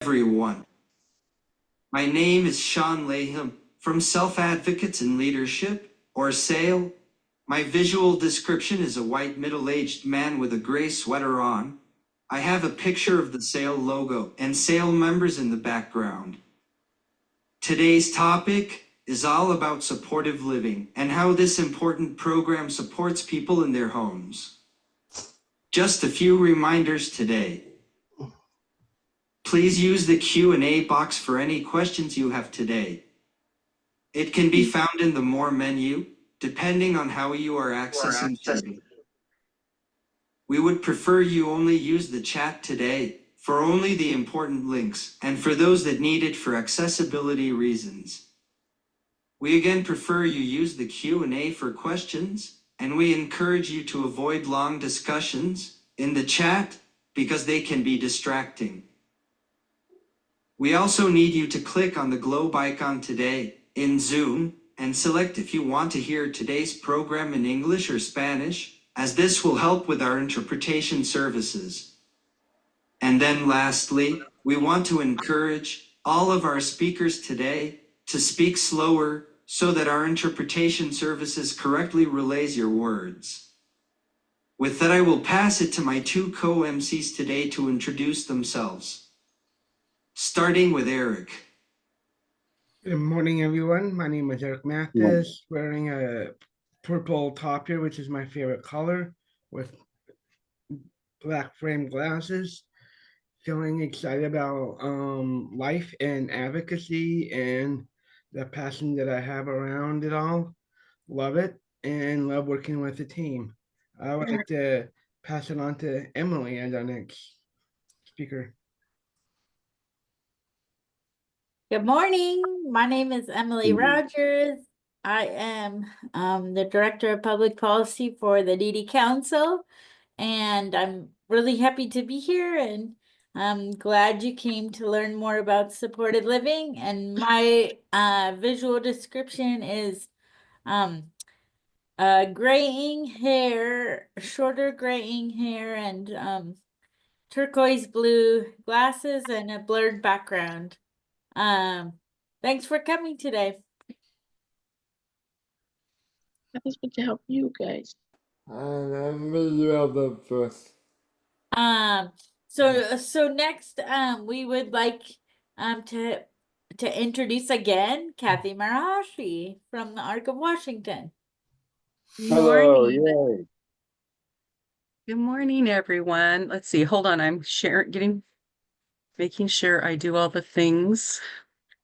Everyone. My name is Sean Laham from Self Advocates in Leadership, or SAIL. My visual description is a white middle-aged man with a gray sweater on. I have a picture of the SAIL logo and SAIL members in the background. Today's topic is all about supportive living and how this important program supports people in their homes. Just a few reminders today. Please use the Q&A box for any questions you have today. It can be found in the More menu, depending on how you are accessing today. We would prefer you only use the chat today for only the important links and for those that need it for accessibility reasons. We again prefer you use the Q&A for questions, and we encourage you to avoid long discussions in the chat because they can be distracting. We also need you to click on the globe icon today in Zoom and select if you want to hear today's program in English or Spanish, as this will help with our interpretation services. And then lastly, we want to encourage all of our speakers today to speak slower so that our interpretation services correctly relays your words. With that, I will pass it to my two co-MCs today to introduce themselves. Starting with Eric. Good morning, everyone. My name is Eric Mathis, wearing a purple top here, which is my favorite color, with black frame glasses. Feeling excited about life and advocacy and the passion that I have around it all. Love it and love working with the team. I would like to pass it on to Emily as our next speaker. Good morning. My name is Emily Rogers. I am the Director of Public Policy for the DD Council, and I'm really happy to be here, and I'm glad you came to learn more about supported living. And my visual description is graying hair, shorter graying hair, and turquoise blue glasses and a blurred background. Thanks for coming today. I was going to help you guys. So next, we would like to introduce again Kathy Marahashi from the Arc of Washington. Hello, yay. Good morning, everyone. Let's see. Hold on. I'm making sure I do all the things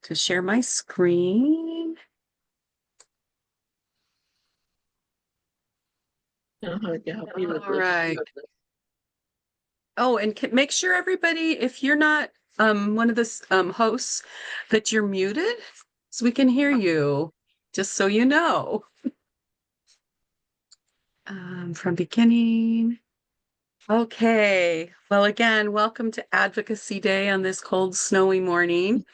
to share my screen. All right. Oh, and make sure everybody, if you're not one of the hosts, that you're muted so we can hear you, just so you know. From beginning. Okay. Well, again, welcome to Advocacy Day on this cold, snowy morning.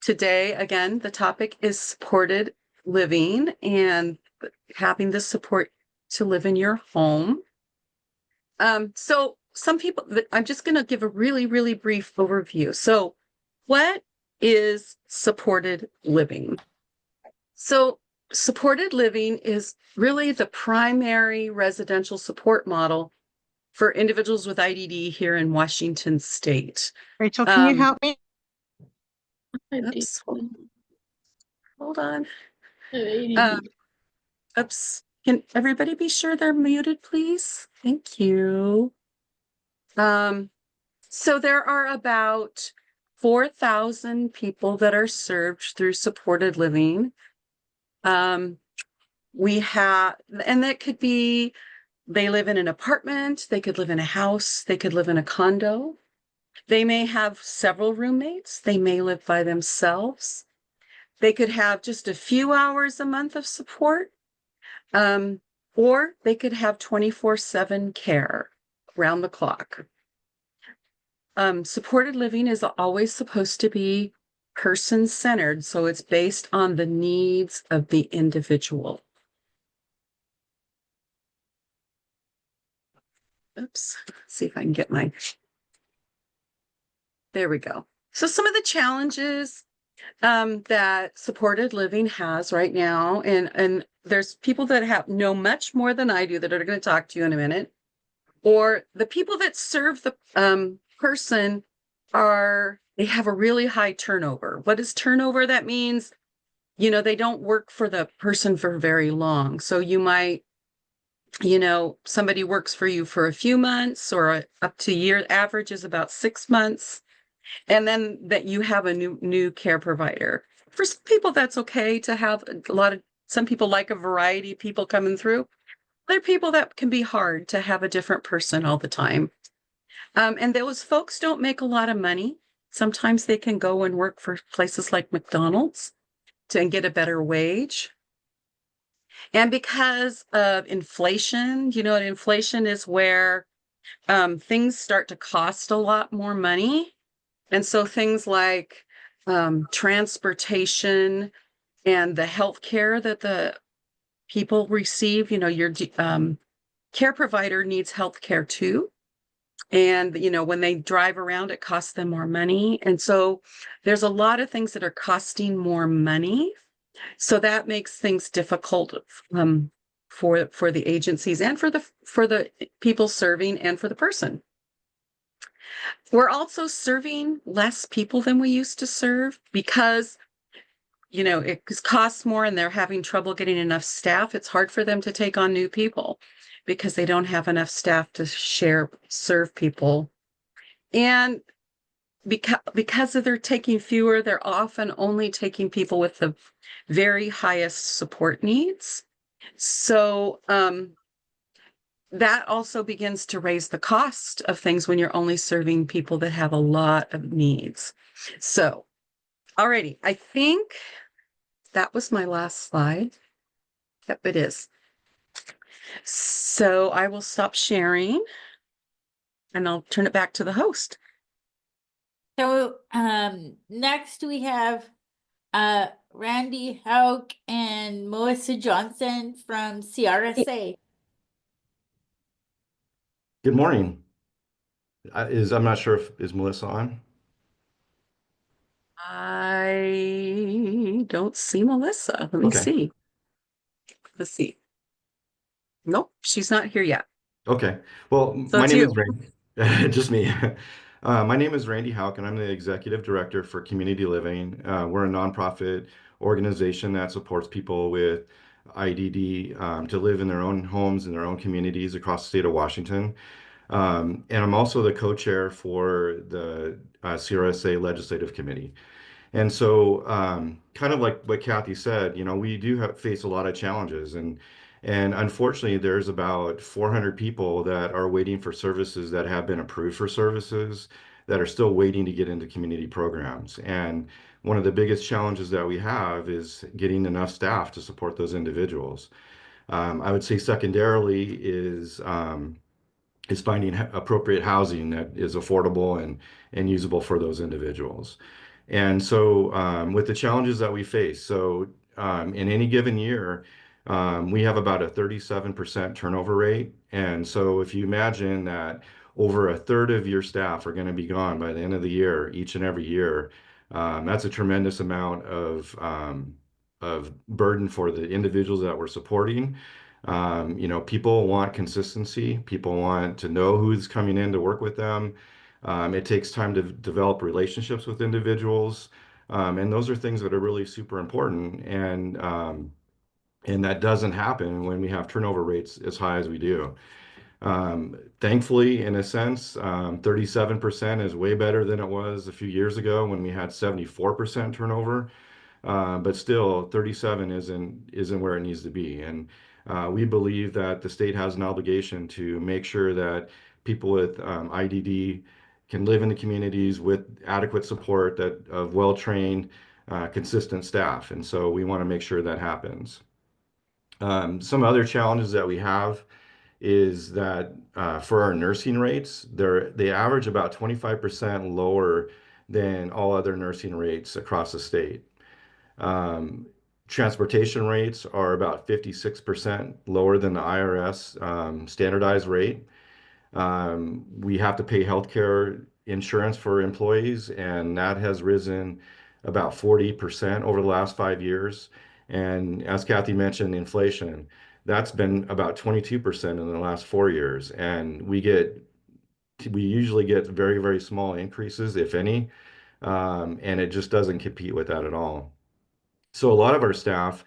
Today, again, the topic is supported living and having the support to live in your home. So some people, I'm just going to give a really, really brief overview. So what is supported living? So supported living is really the primary residential support model for individuals with IDD here in Washington State. Rachel, can you help me? Oops, hold on. Oops. Can everybody be sure they're muted, please? Thank you. So there are about 4,000 people that are served through supported living. We have, and that could be, they live in an apartment, they could live in a house, they could live in a condo. They may have several roommates, they may live by themselves. They could have just a few hours a month of support, or they could have 24/7 care around the clock. Supported living is always supposed to be person-centered, so it's based on the needs of the individual. Oops, let's see if I can get there we go. So some of the challenges that supported living has right now, and there's people that know much more than I do that are going to talk to you in a minute, or the people that serve the person they have a really high turnover. What is turnover? That means, they don't work for the person for very long. So you might, somebody works for you for a few months or up to a year. Average is about 6 months. And then that you have a new care provider. For some people, that's okay to have some people like a variety of people coming through. Other people, that can be hard to have a different person all the time. And those folks don't make a lot of money. Sometimes they can go and work for places like McDonald's and get a better wage. And because of inflation, inflation is where things start to cost a lot more money. And so things like transportation and the health care that the people receive, your care provider needs health care too. And, when they drive around, it costs them more money. And so there's a lot of things that are costing more money. So that makes things difficult for the agencies and for the people serving and for the person. We're also serving less people than we used to serve because, it costs more and they're having trouble getting enough staff. It's hard for them to take on new people because they don't have enough staff to serve people. And because of they're taking fewer, they're often only taking people with the very highest support needs. So that also begins to raise the cost of things when you're only serving people that have a lot of needs. So, alrighty, I think that was my last slide. Yep, it is. So I will stop sharing and I'll turn it back to the host. So next we have Randy Hauk and Melissa Johnson from CRSA. Good morning. I'm not sure is Melissa on? I don't see Melissa. Let me Okay. see. Let's see. Nope, she's not here yet. Okay. Well, So my it's name you. is Randy. Just me. My name is Randy Hauk, and I'm the executive director for Community Living. We're a nonprofit organization that supports people with IDD to live in their own homes in their own communities across the state of Washington. And I'm also the co-chair for the CRSA Legislative Committee. And so, kind of like what Kathy said, we do face a lot of challenges, and unfortunately, there's about 400 people that are waiting for services that have been approved for services that are still waiting to get into community programs. And one of the biggest challenges that we have is getting enough staff to support those individuals. I would say secondarily is finding appropriate housing that is affordable and usable for those individuals. And so, with the challenges that we face, in any given year, we have about a 37% turnover rate. And so, if you imagine that over a third of your staff are going to be gone by the end of the year, each and every year, that's a tremendous amount of burden for the individuals that we're supporting. People want consistency. People want to know who's coming in to work with them. It takes time to develop relationships with individuals. And those are things that are really super important. And that doesn't happen when we have turnover rates as high as we do. Thankfully, in a sense, 37% is way better than it was a few years ago when we had 74% turnover. But still, 37 isn't where it needs to be. And we believe that the state has an obligation to make sure that people with IDD can live in the communities with adequate support of well-trained, consistent staff. And so we want to make sure that happens. Some other challenges that we have is that for our nursing rates, they average about 25% lower than all other nursing rates across the state. Transportation rates are about 56% lower than the IRS standardized rate. We have to pay healthcare insurance for employees, and that has risen about 40% over the last 5 years. And as Kathy mentioned, inflation, that's been about 22% in the last 4 years. And we usually get very, very small increases, if any, and it just doesn't compete with that at all. So a lot of our staff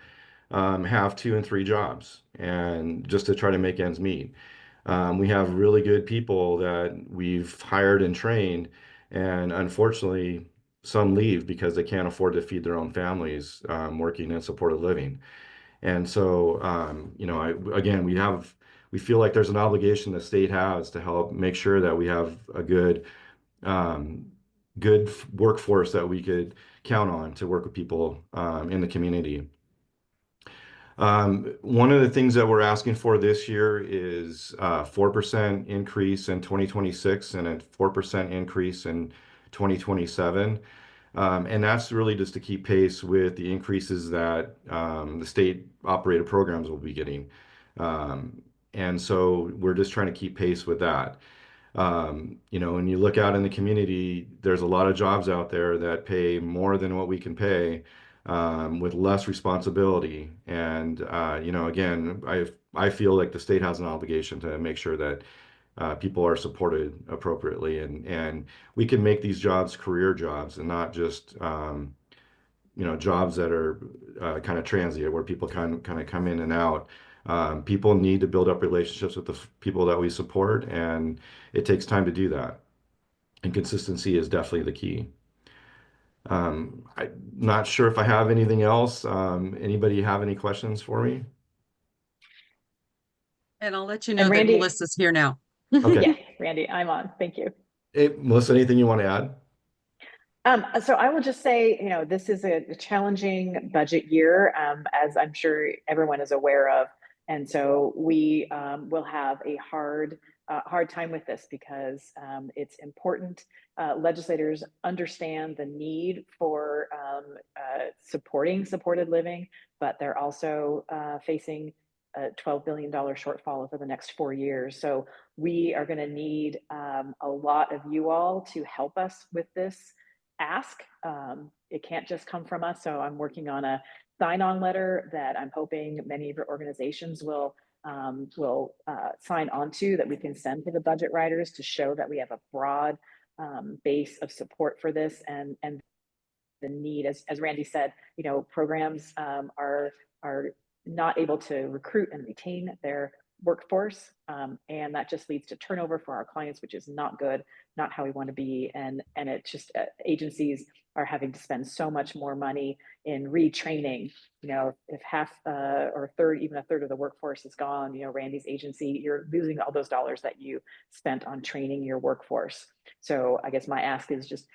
have 2 and 3 jobs, and just to try to make ends meet. We have really good people that we've hired and trained, and unfortunately, some leave because they can't afford to feed their own families working in supported living. And so, again, we feel like there's an obligation the state has to help make sure that we have a um, good workforce that we could count on to work with people in the community. One of the things that we're asking for this year is 4% increase in 2026 and a 4% increase in 2027. And that's really just to keep pace with the increases that the state operated programs will be getting. And so we're just trying to keep pace with that. When you look out in the community, there's a lot of jobs out there that pay more than what we can pay with less responsibility. And again, I feel like the state has an obligation to make sure that people are supported appropriately, and we can make these jobs career jobs and not just jobs that are kind of transient where people kind of come in and out. People need to build up relationships with the people that we support, and it takes time to do that. And consistency is definitely the key. I'm not sure if I have anything else. Anybody have any questions for me? And I'll let you know And that Randy, Melissa's here now. Okay. yes, Randy, I'm on. Thank you. Hey, Melissa, anything you want to add? So I will just say, this is a challenging budget year, as I'm sure everyone is aware of. And so we will have a hard time with this because it's important. Legislators understand the need for supporting supported living, but they're also facing a $12 billion shortfall over the next 4 years. So we are going to need a lot of you all to help us with this ask. It can't just come from us. So I'm working on a sign-on letter that I'm hoping many of your organizations will sign on to, that we can send to the budget writers to show that we have a broad base of support for this, and the need, as Randy said, programs are not able to recruit and retain their workforce, and that just leads to turnover for our clients, which is not good, not how we want to be. And it just agencies are having to spend so much more money in retraining. If half or a third, even a third of the workforce is gone, Randy's agency, you're losing all those dollars that you spent on training your workforce. So I guess my ask is just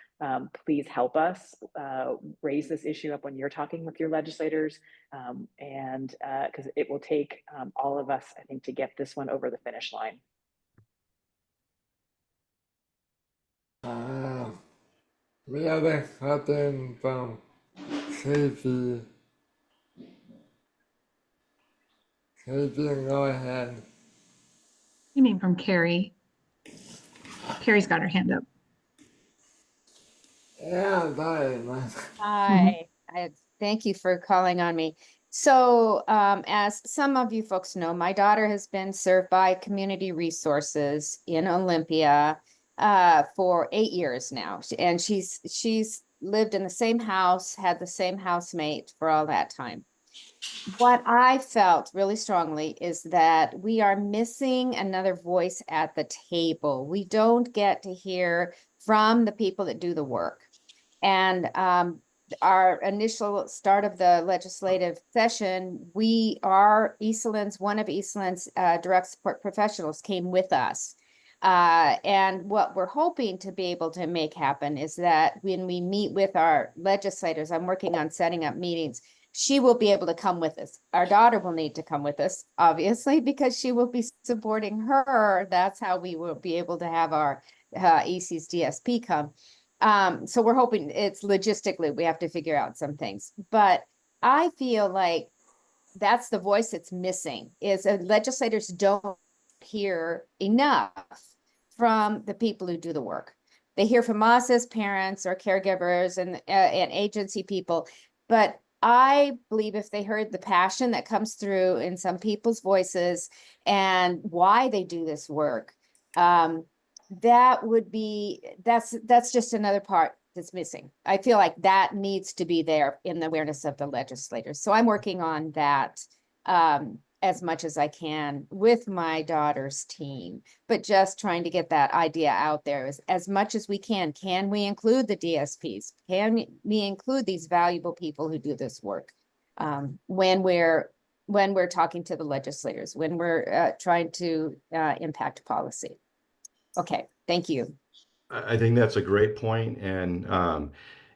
please help us raise this issue up when you're talking with your legislators, and because it will take all of us, I think, to get this one over the finish line. We have a question from Casey. Casey, go ahead. You mean from Carrie? Carrie's got her hand up. Yeah, sorry. Hi, thank you for calling on me. So, as some of you folks know, my daughter has been served by Community Resources in Olympia for 8 years now, and she's lived in the same house, had the same housemate for all that time. What I felt really strongly is that we are missing another voice at the table. We don't get to hear from the people that do the work. And our initial start of the legislative session, one of Eastland's direct support professionals came with us. And what we're hoping to be able to make happen is that when we meet with our legislators, I'm working on setting up meetings, she will be able to come with us. Our daughter will need to come with us, obviously, because she will be supporting her. That's how we will be able to have our EC's DSP come. So we're hoping it's logistically, we have to figure out some things, but I feel like that's the voice that's missing, is legislators don't hear enough from the people who do the work. they hear from us as parents or caregivers and agency people. But I believe if they heard the passion that comes through in some people's voices and why they do this work, that would be, that's just another part that's missing. I feel like that needs to be there in the awareness of the legislators. So I'm working on that as much as I can with my daughter's team, but just trying to get that idea out there as much as we can. Can we include the DSPs? Can we include these valuable people who do this work when we're talking to the legislators, when we're trying to impact policy? Okay, thank you. I think that's a great point, and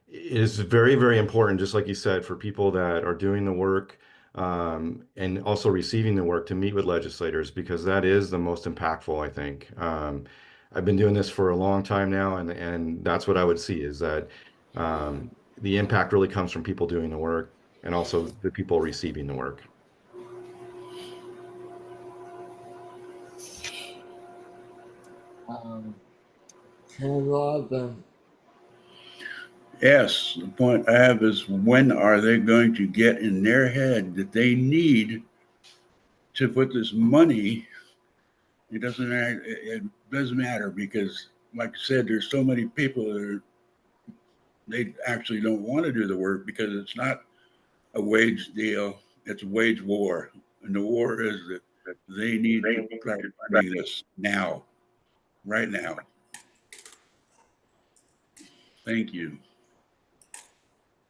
it is very, very important, just like you said, for people that are doing the work and also receiving the work to meet with legislators, because that is the most impactful, I think. I've been doing this for a long time now, and that's what I would see is that the impact really comes from people doing the work and also the people receiving the work. Ken Robin. Yes, the point I have is when are they going to get in their head that they need to put this money? It doesn't matter. It doesn't matter because, like I said, there's so many people that they actually don't want to do the work because it's not a wage deal. It's a wage war. And the war is that they need to start funding this now, right now. Thank you.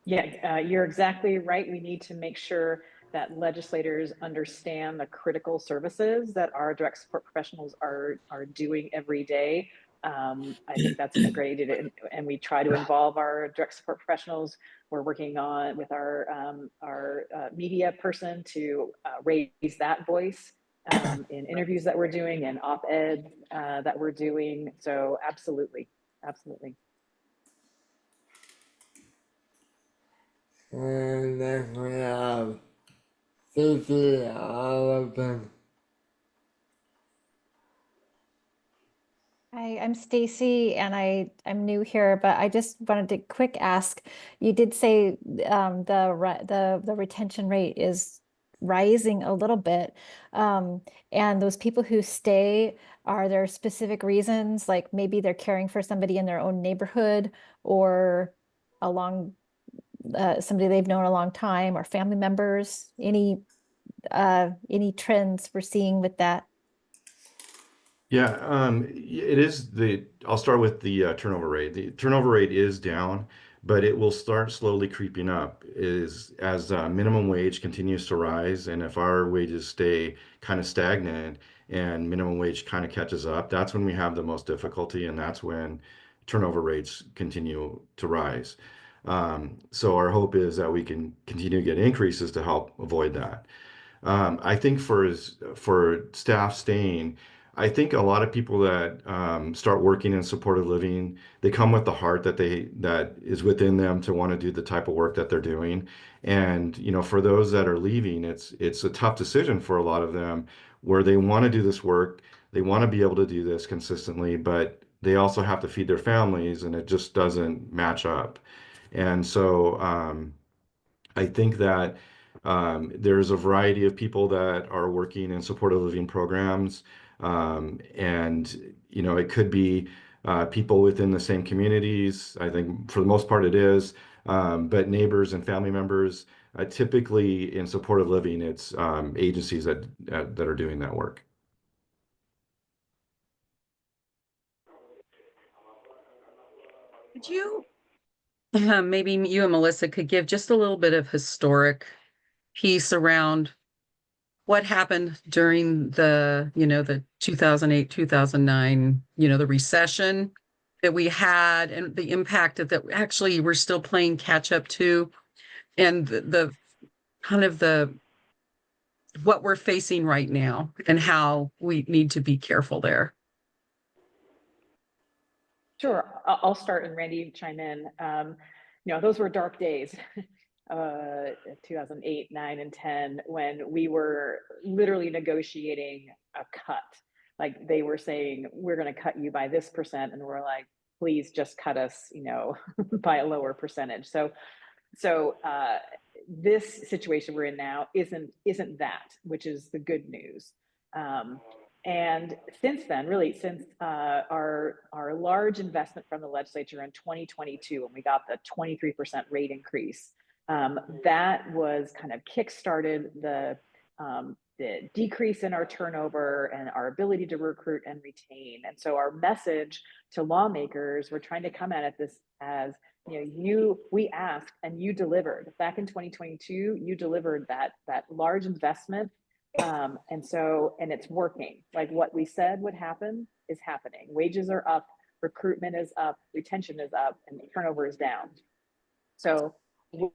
Yeah, you're exactly right. We need to make sure that legislators understand the critical services that our direct support professionals are doing every day. I think that's integrated, and we try to involve our direct support professionals. We're working on with our media person to raise that voice in interviews that we're doing and op-ed that we're doing. So absolutely, absolutely. And then we have Stacey Oliver. Hi, I'm Stacy and I'm new here, but I just wanted to quick ask, you did say the retention rate is rising a little bit. And those people who stay, are there specific reasons, like maybe they're caring for somebody in their own neighborhood or along somebody they've known a long time or family members? Any trends we're seeing with that? Yeah, it is I'll start with the turnover rate. The turnover rate is down, but it will start slowly creeping up as minimum wage continues to rise. And if our wages stay kind of stagnant and minimum wage kind of catches up, that's when we have the most difficulty, and that's when turnover rates continue to rise. So our hope is that we can continue to get increases to help avoid that. I think for staff staying, I think a lot of people that start working in supported living, they come with the heart that is within them to want to do the type of work that they're doing. And for those that are leaving, it's a tough decision for a lot of them, where they want to do this work, they want to be able to do this consistently, but they also have to feed their families, and it just doesn't match up. And so I think that there's a variety of people that are working in supported living programs, and it could be people within the same communities. I think for the most part it is, but neighbors and family members. Typically in supported living, it's agencies that are doing that work. Could you, maybe you and Melissa could give just a little bit of historic piece around what happened during the 2008, 2009, the recession that we had and the impact that actually we're still playing catch up to, and the kind of what we're facing right now and how we need to be careful there. Sure, I'll start and Randy chime in. Those were dark days, 2008, 9, and 10, when we were literally negotiating a cut. Like they were saying, we're going to cut you by this percent. And we're like, please just cut us, by a lower percentage. So this situation we're in now isn't that, which is the good news. And since then, really, since our large investment from the legislature in 2022, when we got the 23% rate increase, that was kind of kickstarted the decrease in our turnover and our ability to recruit and retain. And so our message to lawmakers, we're trying to come at this as, we asked and you delivered. Back in 2022, you delivered that large investment. And it's working. Like what we said would happen is happening. Wages are up, recruitment is up, retention is up, and turnover is down. So we're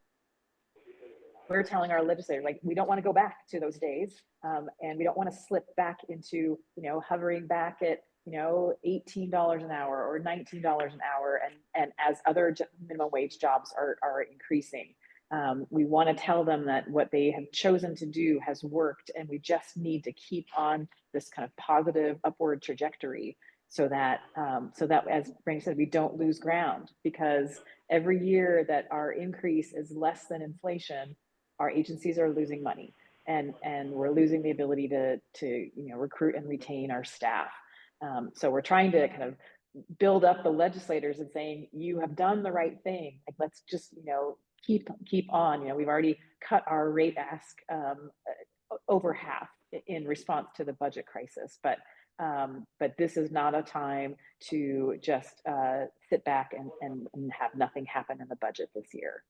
telling our legislators, like, we don't want to go back to those days, and we don't want to slip back into, hovering back at, $18 an hour or $19 an hour, and as other minimum wage jobs are increasing. We want to tell them that what they have chosen to do has worked, and we just need to keep on this kind of positive upward trajectory so that as Brandy said, we don't lose ground, because every year that our increase is less than inflation, our agencies are losing money, and we're losing the ability to recruit and retain our staff. So we're trying to kind of build up the legislators and saying, you have done the right thing. Like, let's just, keep on. We've already cut our rate ask over half in response to the budget crisis. But this is not a time to just sit back and have nothing happen in the budget this year.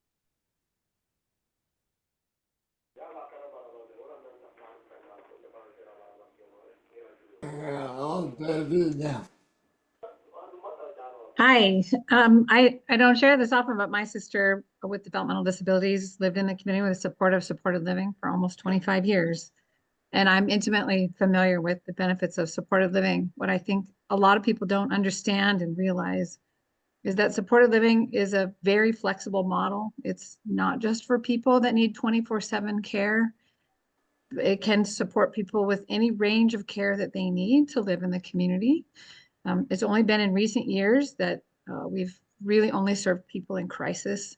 Hi, I don't share this often, but my sister with developmental disabilities lived in the community with supported living for almost 25 years. And I'm intimately familiar with the benefits of supported living. What I think a lot of people don't understand and realize is that supported living is a very flexible model. It's not just for people that need 24/7 care. It can support people with any range of care that they need to live in the community. It's only been in recent years that we've really only served people in crisis.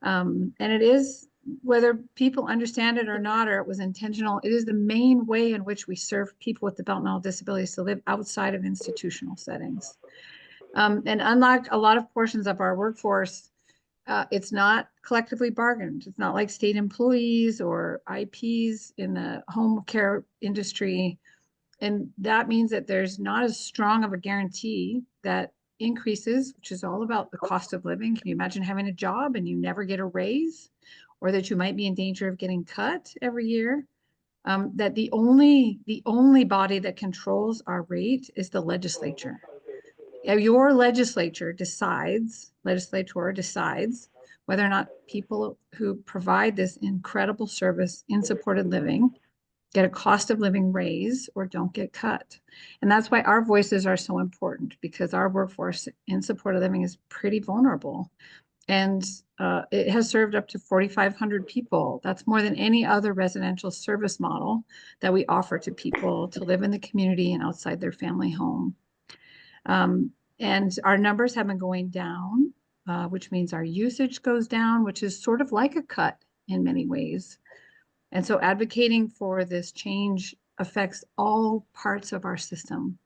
And it is, whether people understand it or not, or it was intentional, it is the main way in which we serve people with developmental disabilities to live outside of institutional settings. And unlike a lot of portions of our workforce, it's not collectively bargained. It's not like state employees or IPs in the home care industry. And that means that there's not as strong of a guarantee that increases, which is all about the cost of living. Can you imagine having a job and you never get a raise, or that you might be in danger of getting cut every year? That the only body that controls our rate is the legislature. Your legislator decides whether or not people who provide this incredible service in supported living get a cost of living raise or don't get cut. And that's why our voices are so important, because our workforce in supported living is pretty vulnerable. And it has served up to 4,500 people. That's more than any other residential service model that we offer to people to live in the community and outside their family home. And our numbers have been going down, which means our usage goes down, which is sort of like a cut in many ways. And so advocating for this change affects all parts of our system.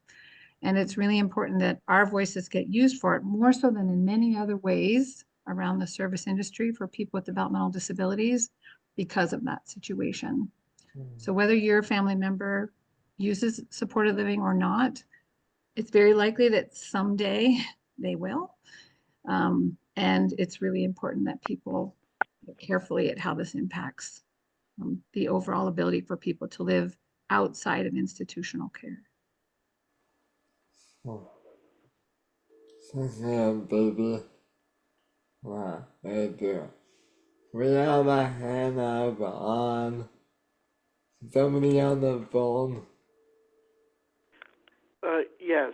And it's really important that our voices get used for it, more so than in many other ways around the service industry for people with developmental disabilities, because of that situation. So whether your family member uses supported living or not, it's very likely that someday they will. And it's really important that people look carefully at how this impacts the overall ability for people to live outside of institutional care. Baby. Wow, they do. We have a hand up on somebody on the phone. Yes.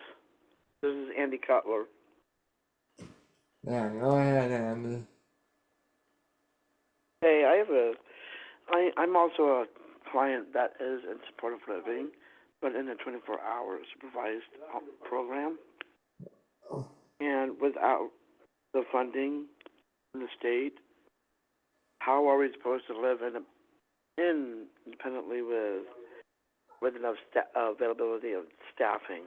This is Andy Cutler. Yeah, go ahead, Andy. Hey, I'm also a client that is in supportive living, but in a 24-hour supervised program. And without the funding from the state, how are we supposed to live independently with enough availability of staffing?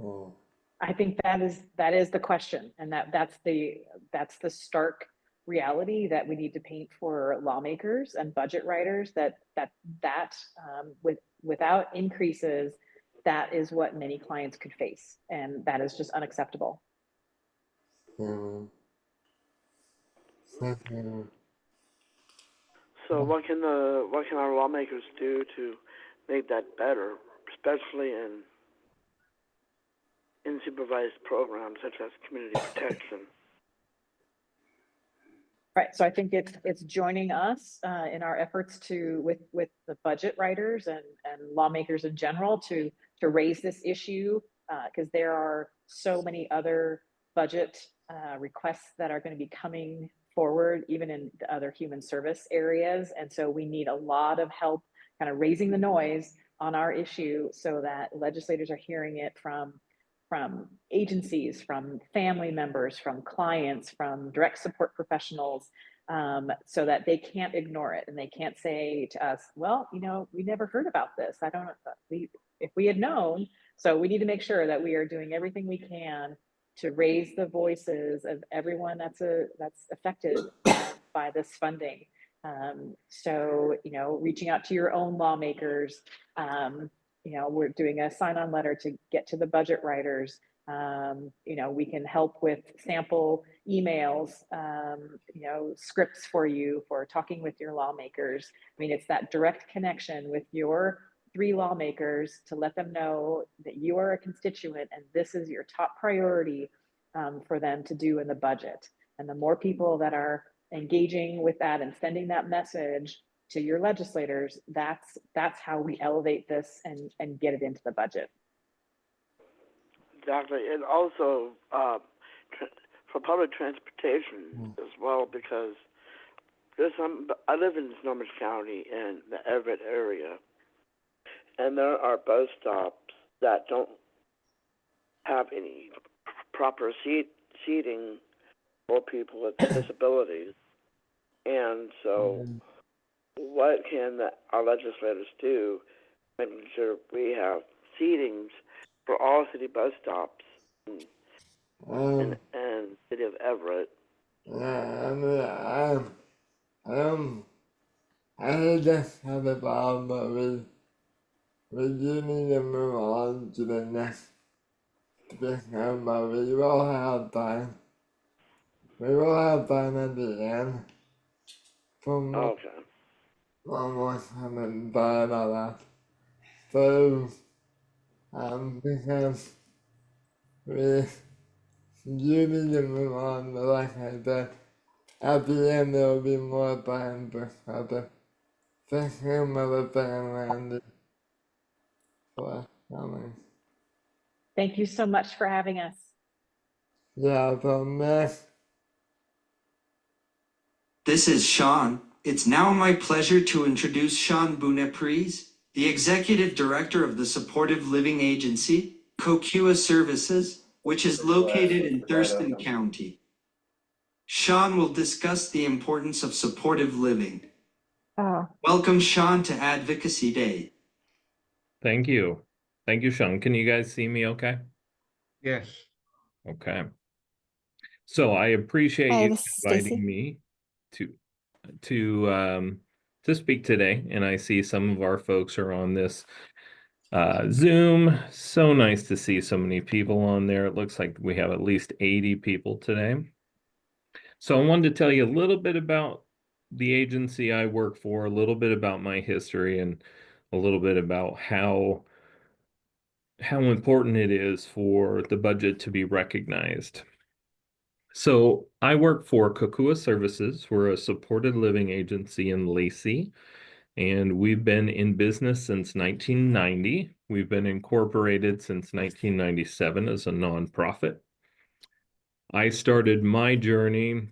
Oh. I think that is the question, and that's the stark reality that we need to paint for lawmakers and budget writers, that without increases, that is what many clients could face, and that is just unacceptable. So what can our lawmakers do to make that better, especially in supervised programs such as community protection? Right. So I think it's joining us in our efforts with the budget writers and lawmakers in general to raise this issue, because there are so many other budget requests that are going to be coming forward, even in the other human service areas. And so we need a lot of help kind of raising the noise on our issue so that legislators are hearing it from agencies, from family members, from clients, from direct support professionals, so that they can't ignore it and they can't say to us, well, we never heard about this. If we had known. So we need to make sure that we are doing everything we can to raise the voices of everyone that's affected by this funding. So, reaching out to your own lawmakers, we're doing a sign-on letter to get to the budget writers. We can help with sample emails, scripts for you for talking with your lawmakers. I mean, it's that direct connection with your 3 lawmakers to let them know that you are a constituent and this is your top priority for them to do in the budget. And the more people that are engaging with that and sending that message to your legislators, that's how we elevate this and get it into the budget. Exactly, and also for public transportation as well, because I live in Snohomish County in the Everett area, and there are bus stops that don't have any proper seating for people with disabilities, and so what can our legislators do, making sure we have seatings for all city bus stops in city of Everett? I just have a problem, but we do need to move on to the next discussion, but we will have time. We will have time at the end for more. Okay. One more comment about that. So, because we do need to move on, but like I said, at the end there will be more time for other thinking of the family for coming. Thank you so much for having us. Yeah, so next. This is Sean. It's now my pleasure to introduce Sean Bouneprise, the Executive Director of the Supportive Living Agency, COCUA Services, which is located in Thurston County. Sean will discuss the importance of supportive living. Welcome, Sean, to Advocacy Day. Thank you. Thank you, Sean. Can you guys see me okay? Yes. Okay. So I appreciate Hi, you this is inviting Stacy. me to speak today, and I see some of our folks are on this Zoom. So nice to see so many people on there. It looks like we have at least 80 people today. So I wanted to tell you a little bit about the agency I work for, a little bit about my history, and a little bit about how important it is for the budget to be recognized. So I work for COCUA Services. We're a supported living agency in Lacey, and we've been in business since 1990. We've been incorporated since 1997 as a nonprofit. I started my journey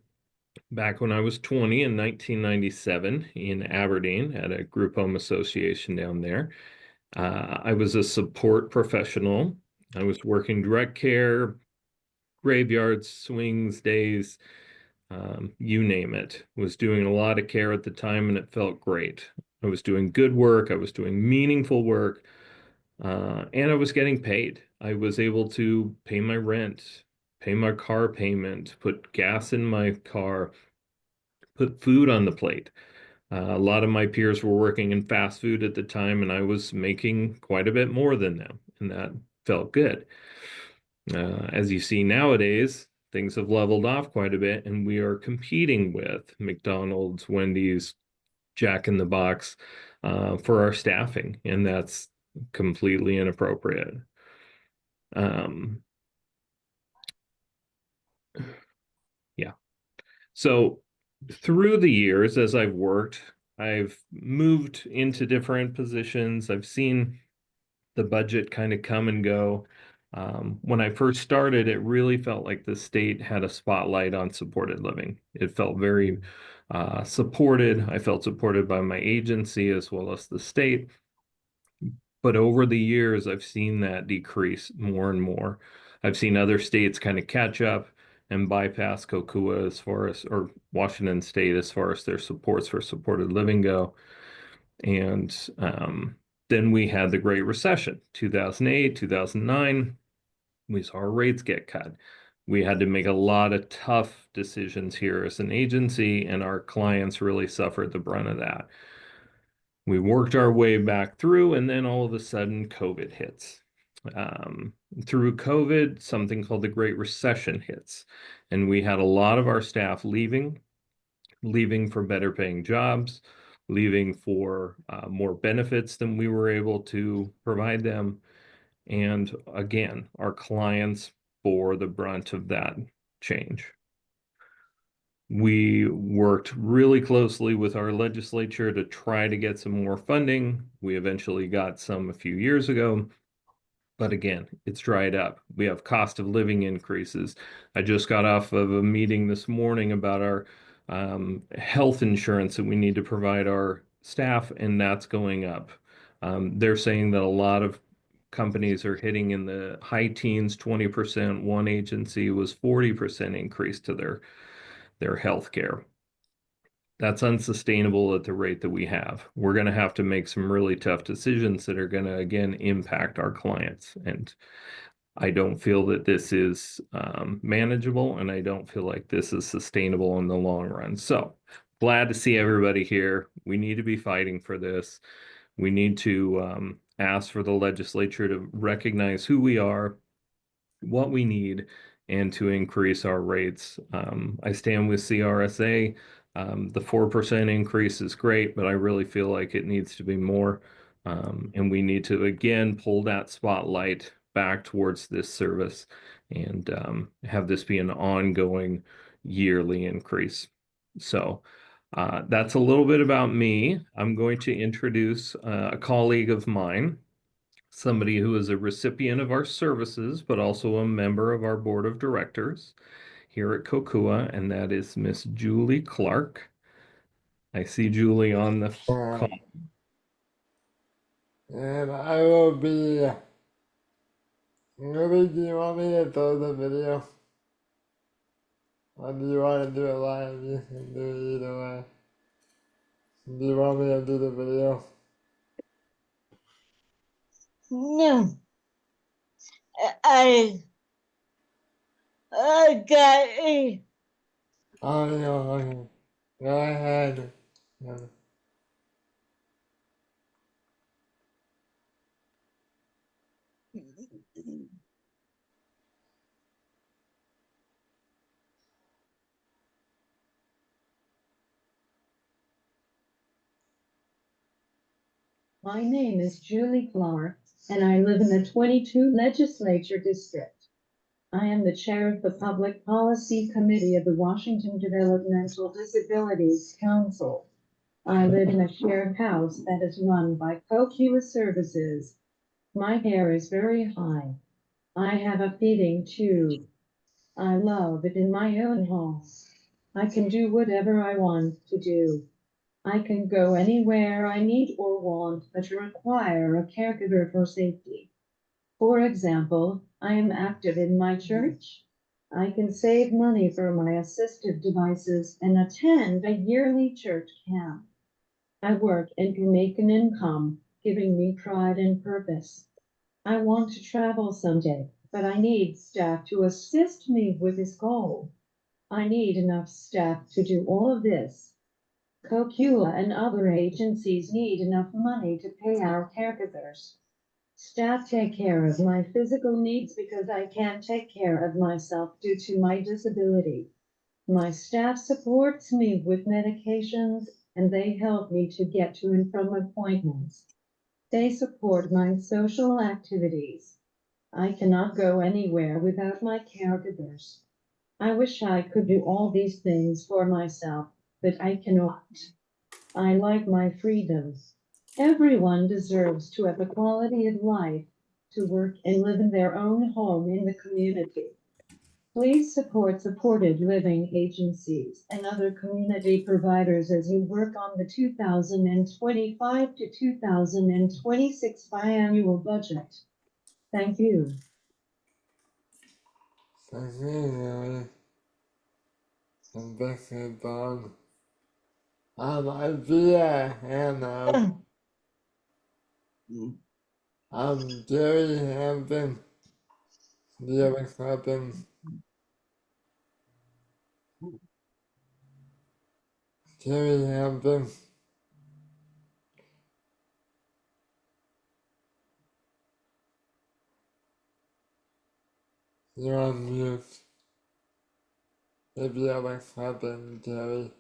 back when I was 20 in 1997 in Aberdeen at a group home association down there. I was a support professional. I was working direct care, graveyards, swings, days, you name it. Was doing a lot of care at the time, and it felt great. I was doing good work. I was doing meaningful work, and I was getting paid. I was able to pay my rent, pay my car payment, put gas in my car, put food on the plate. A lot of my peers were working in fast food at the time, and I was making quite a bit more than them, and that felt good. As you see nowadays, things have leveled off quite a bit, and we are competing with McDonald's, Wendy's, Jack in the Box for our staffing, and that's completely inappropriate. Yeah. So through the years, as I've worked, I've moved into different positions. I've seen the budget kind of come and go. When I first started, it really felt like the state had a spotlight on supported living. It felt very supported. I felt supported by my agency as well as the state. But over the years, I've seen that decrease more and more. I've seen other states kind of catch up and bypass COCUA as far as, or Washington State as far as their supports for supported living go. And then we had the Great Recession, 2008, 2009. We saw our rates get cut. We had to make a lot of tough decisions here as an agency, and our clients really suffered the brunt of that. We worked our way back through, and then all of a sudden, COVID hits. Through COVID, something called the Great Recession hits, and we had a lot of our staff leaving for better paying jobs, leaving for more benefits than we were able to provide them. And again, our clients bore the brunt of that change. We worked really closely with our legislature to try to get some more funding. We eventually got some a few years ago, but again, it's dried up. We have cost of living increases. I just got off of a meeting this morning about our health insurance that we need to provide our staff, and that's going up. They're saying that a lot of companies are hitting in the high teens, 20%. One agency was 40% increase to their health care. That's unsustainable at the rate that we have. We're going to have to make some really tough decisions that are going to, again, impact our clients. And I don't feel that this is manageable, and I don't feel like this is sustainable in the long run. So glad to see everybody here. We need to be fighting for this. We need to ask for the legislature to recognize who we are, what we need, and to increase our rates. I stand with CRSA. The 4% increase is great, but I really feel like it needs to be more. And we need to, again, pull that spotlight back towards this service and have this be an ongoing yearly increase. So that's a little bit about me. I'm going to introduce a colleague of mine, somebody who is a recipient of our services, but also a member of our board of directors here at COCUA, and that is Miss Julie Clark. I see Julie on the call. And I will be, maybe do you want me to throw the video? Or do you want to do it live? You can do it either way. Do you want me to do the video? No. I got it. Oh, no, okay. Go ahead. Yeah. My name is Julie Clark, and I live in the 22 Legislature District. I am the chair of the Public Policy Committee of the Washington Developmental Disabilities Council. I live in a shared house that is run by COCUA Services. My hair is very high. I have a feeding tube. I love it in my own home. I can do whatever I want to do. I can go anywhere I need or want, but require a caregiver for safety. For example, I am active in my church. I can save money for my assistive devices and attend a yearly church camp. I work and can make an income, giving me pride and purpose. I want to travel someday, but I need staff to assist me with this goal. I need enough staff to do all of this. COCULA and other agencies need enough money to pay our caregivers. Staff take care of my physical needs because I can't take care of myself due to my disability. My staff supports me with medications and they help me to get to and from appointments. They support my social activities. I cannot go anywhere without my caregivers. I wish I could do all these things for myself, but I cannot. I like my freedom. Everyone deserves to have a quality of life, to work and live in their own home in the community. Please support supported living agencies and other community providers as you work on the 2025 to 2026 biannual budget. Thank you. Thank you, Lily. And thank you, Bob. I'm Via Hannah. I'm Jerry Hampton. Jerry Hampton. Jerry Hampton. You're on mute. If you ever happen, Jerry.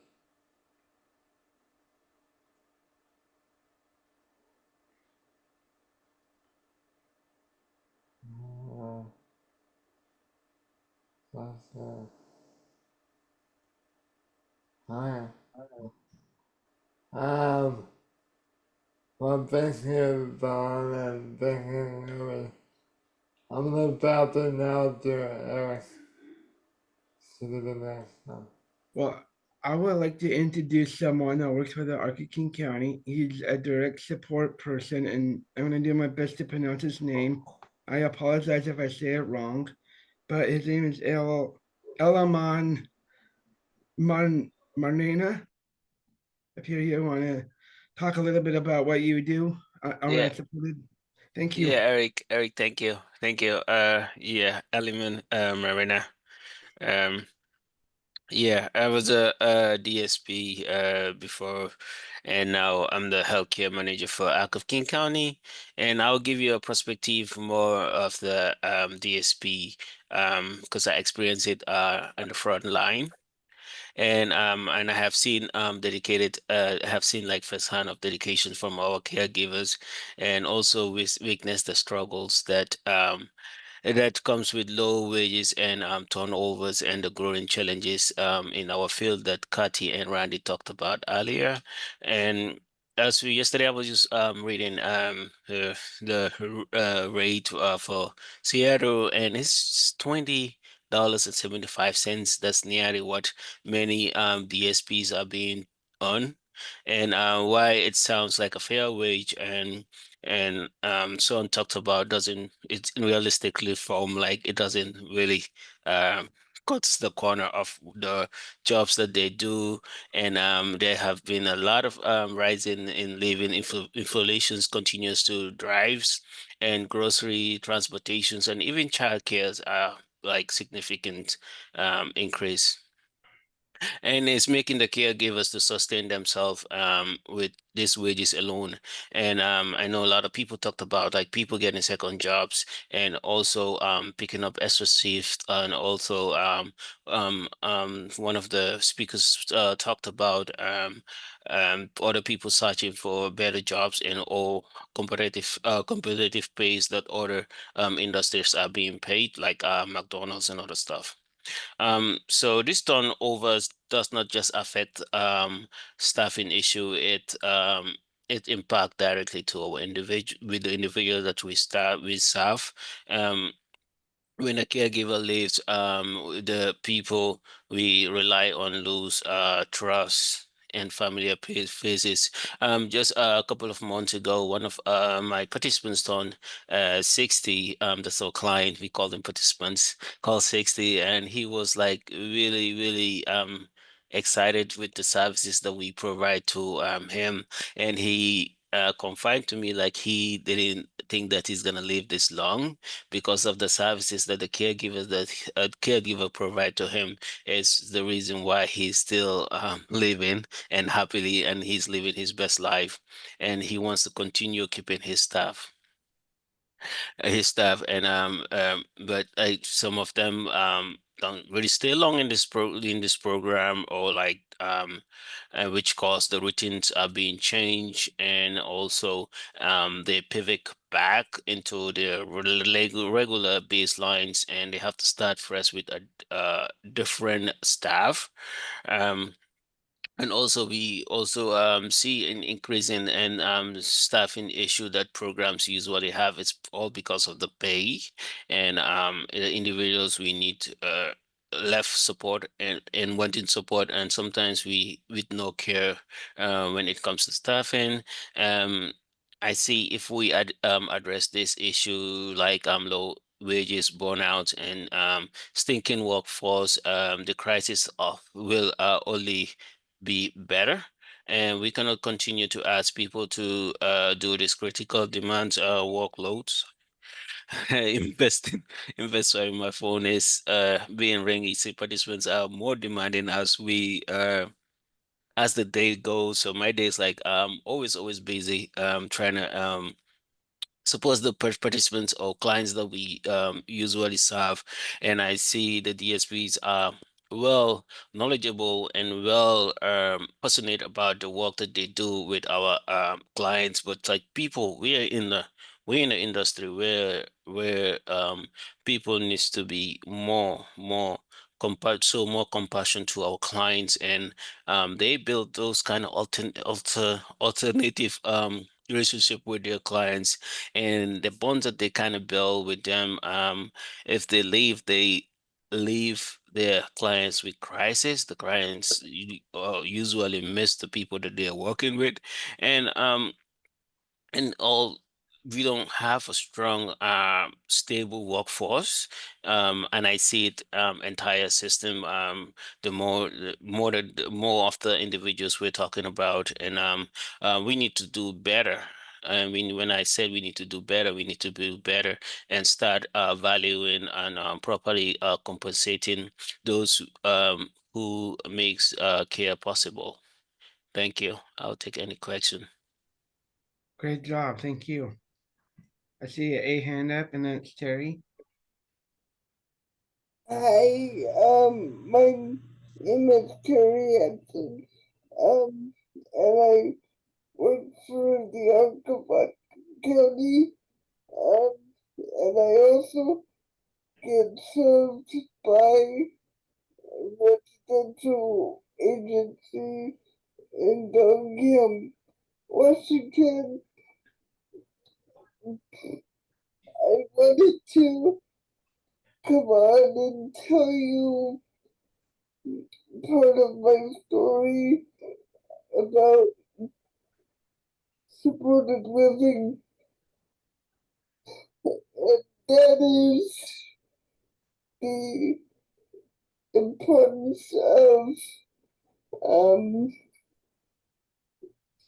That's Hi. Well, thank you, Don, and thank you, Lily. I'm gonna pass it now to Eric. To the next one. Well, I would like to introduce someone that works for the King County. He's a direct support person, and I'm going to do my best to pronounce his name. I apologize if I say it wrong, but his name is Elaman Marnena. If you want to talk a little bit about what you do Yeah, around supported. Thank you. yeah, Eric, thank you. Thank you. Yeah, Element, Marina. Um, yeah, I was a DSP before, and now I'm the healthcare manager for King County. And I'll give you a perspective more of the DSP because I experienced it on the front line. And I have seen dedicated I have seen like firsthand of dedication from our caregivers, and also witness the struggles that comes with low wages and turnovers and the growing challenges in our field that Kati and Randy talked about earlier. And as we yesterday, I was just reading the rate for Seattle, and it's $20.75. That's nearly what many DSPs are being on, and why it sounds like a fair wage and Son talked about doesn't it realistically form like it doesn't really um cuts the corner of the jobs that they do. And there have been a lot of rise in living inflations continues to drives, and grocery transportations and even childcares are like significant increase, and it's making the caregivers to sustain themselves with these wages alone. And I know a lot of people talked about like people getting second jobs and also picking up extra shifts, and also one of the speakers talked about other people searching for better jobs and all competitive pays that other industries are being paid, like McDonald's and other stuff. So this turnover does not just affect staffing issue, it impact directly to our individual with the individual that we serve. Um, when a caregiver leaves, the people we rely on lose trust and familiar faces. Just a couple of months ago, one of my participants turned 60. That's our client. We call them participants, called 60, and he was like really, really excited with the services that we provide to him, and he confided to me like he didn't think that he's gonna live this long because of the services that the caregivers that a caregiver provide to him is the reason why he's still living and happily, and he's living his best life, and he wants to continue keeping his staff. And but some of them don't really stay long in this program, or like which cause the routines are being changed, and also they pivot back into their regular baselines, and they have to start fresh with a different staff. um and also, we also see an increase in staffing issue that programs usually have. It's all because of the pay, and individuals we need left support and wanting support, and sometimes we with no care when it comes to staffing. Um, I see if we address this issue like low wages, burnout, and stinking workforce, the crisis of will only be better, and we cannot continue to ask people to do this critical demands workloads. investing Investing in my phone is being ringy. See, participants are more demanding as the day goes. So my day is like always busy trying to suppose the participants or clients that we usually serve, and I see the DSPs are well knowledgeable and well passionate about the work that they do with our clients. But like people, we're in the industry where people needs to be more more compassion to our clients, and they build those kind of alternative relationship with their clients, and the bonds that they kind of build with them. If they leave their clients with crisis. The clients usually miss the people that they are working with, and all we don't have a strong stable workforce, and I see it entire system. The more of the individuals we're talking about, and we need to do better. I mean, when I said we need to do better, we need to do better and start valuing and properly compensating those who makes care possible. Thank you. I'll take any question. Great job. Thank you. I see a hand up, and then it's Terry. Hi, my name is Terry Hanson, and I work for the Arcabot County, um, and I also get served by a residential agency in Belgium, Washington. I wanted to come on and tell you part of my story about supported living, and that is the importance of um,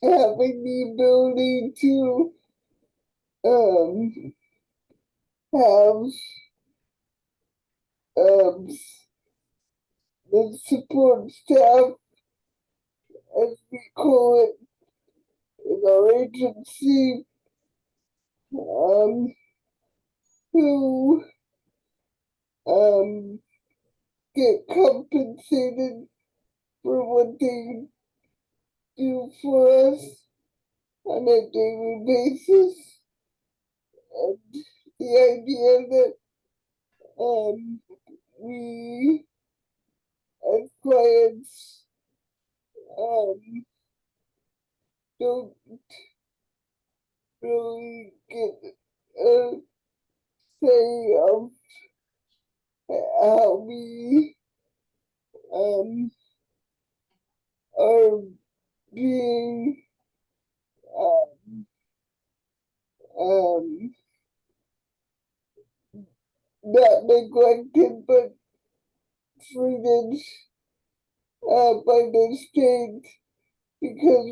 having the ability to have um, the support staff, as we call it in our agency, who get compensated for what they do for us on a daily basis. And the idea that we as clients don't really get a say of how we are being um, um, not neglected but treated by the state because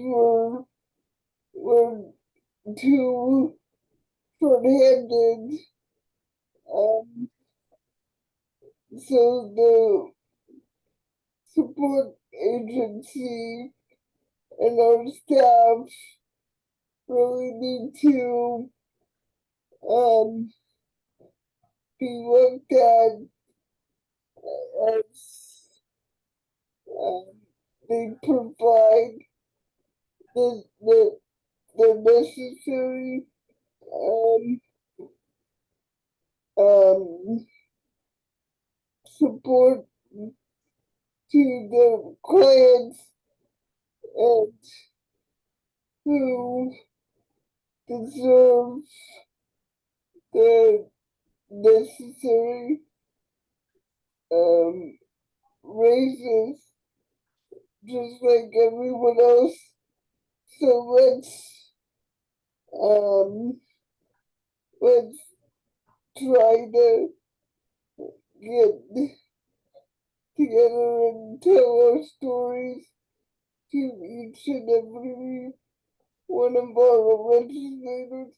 we're too short-handed. So the support agency and our staff really need to be looked at as they provide the necessary um, support to the clients and who deserve the necessary raises just like everyone else. So let's try to get together and tell our stories to each and every one of our legislators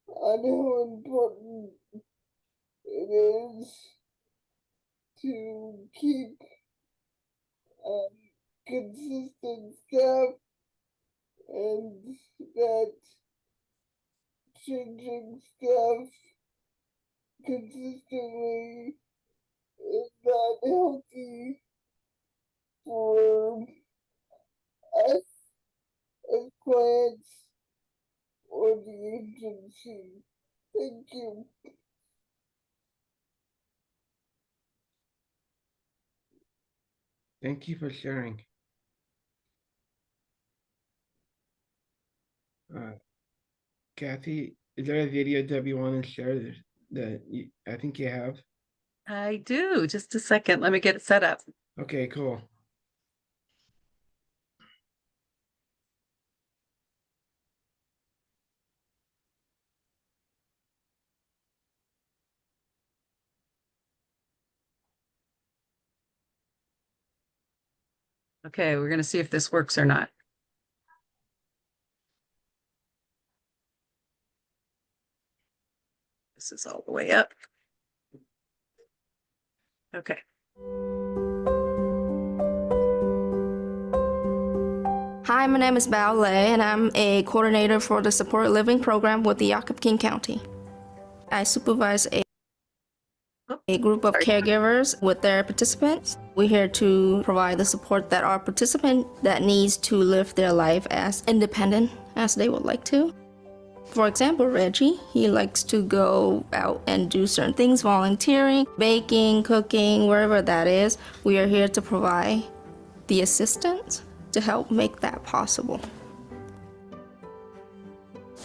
on how important it is to keep consistent staff and that changing staff consistently is not healthy for us as clients or the agency. Thank you. Thank you for sharing. Kathy, is there a video that you want to share that I think you have? I do. Just a second. Let me get it set up. Okay, cool. Okay, we're going to see if this works or not. This is all the way up. Okay. Hi, my name is Bao Lei, and I'm a coordinator for the Support Living Program with the King County. I supervise a group of caregivers with their participants. We're here to provide the support that our participant that needs to live their life as independent as they would like to. For example, Reggie, he likes to go out and do certain things, volunteering, baking, cooking, wherever that is. We are here to provide the assistance to help make that possible.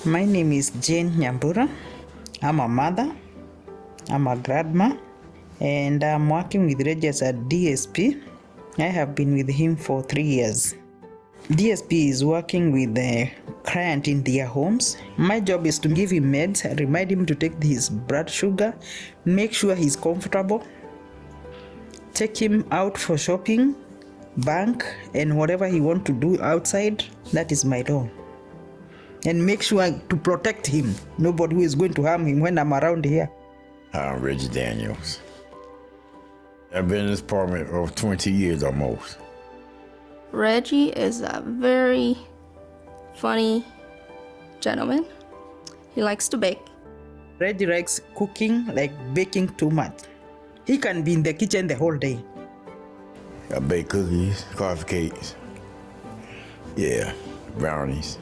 My name is Jane Nyambura. I'm a mother, I'm a grandma, and I'm working with Reggie as a DSP. I have been with him for 3 years. DSP is working with the client in their homes. My job is to give him meds, remind him to take his blood sugar, make sure he's comfortable, take him out for shopping, bank, and whatever he wants to do outside. That is my role. And make sure to protect him. Nobody who is going to harm him when I'm around here. I'm Reggie Daniels. I've been in this department for 20 years almost. Reggie is a very funny gentleman. He likes to bake. Reggie likes cooking, like baking too much. He can be in the kitchen the whole day. I bake cookies, coffee cakes, yeah, brownies.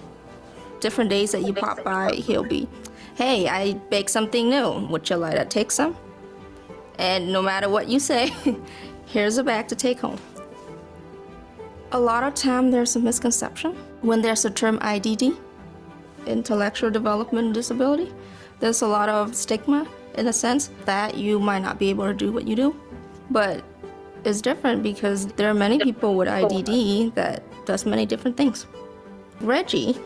Different days that you pop by, he'll be, hey, I baked something new. Would you like to take some? And no matter what you say, here's a bag to take home. A lot of time there's a misconception when there's a term IDD, intellectual development disability. There's a lot of stigma in a sense that you might not be able to do what you do. But it's different because there are many people with IDD that does many different things. Reggie,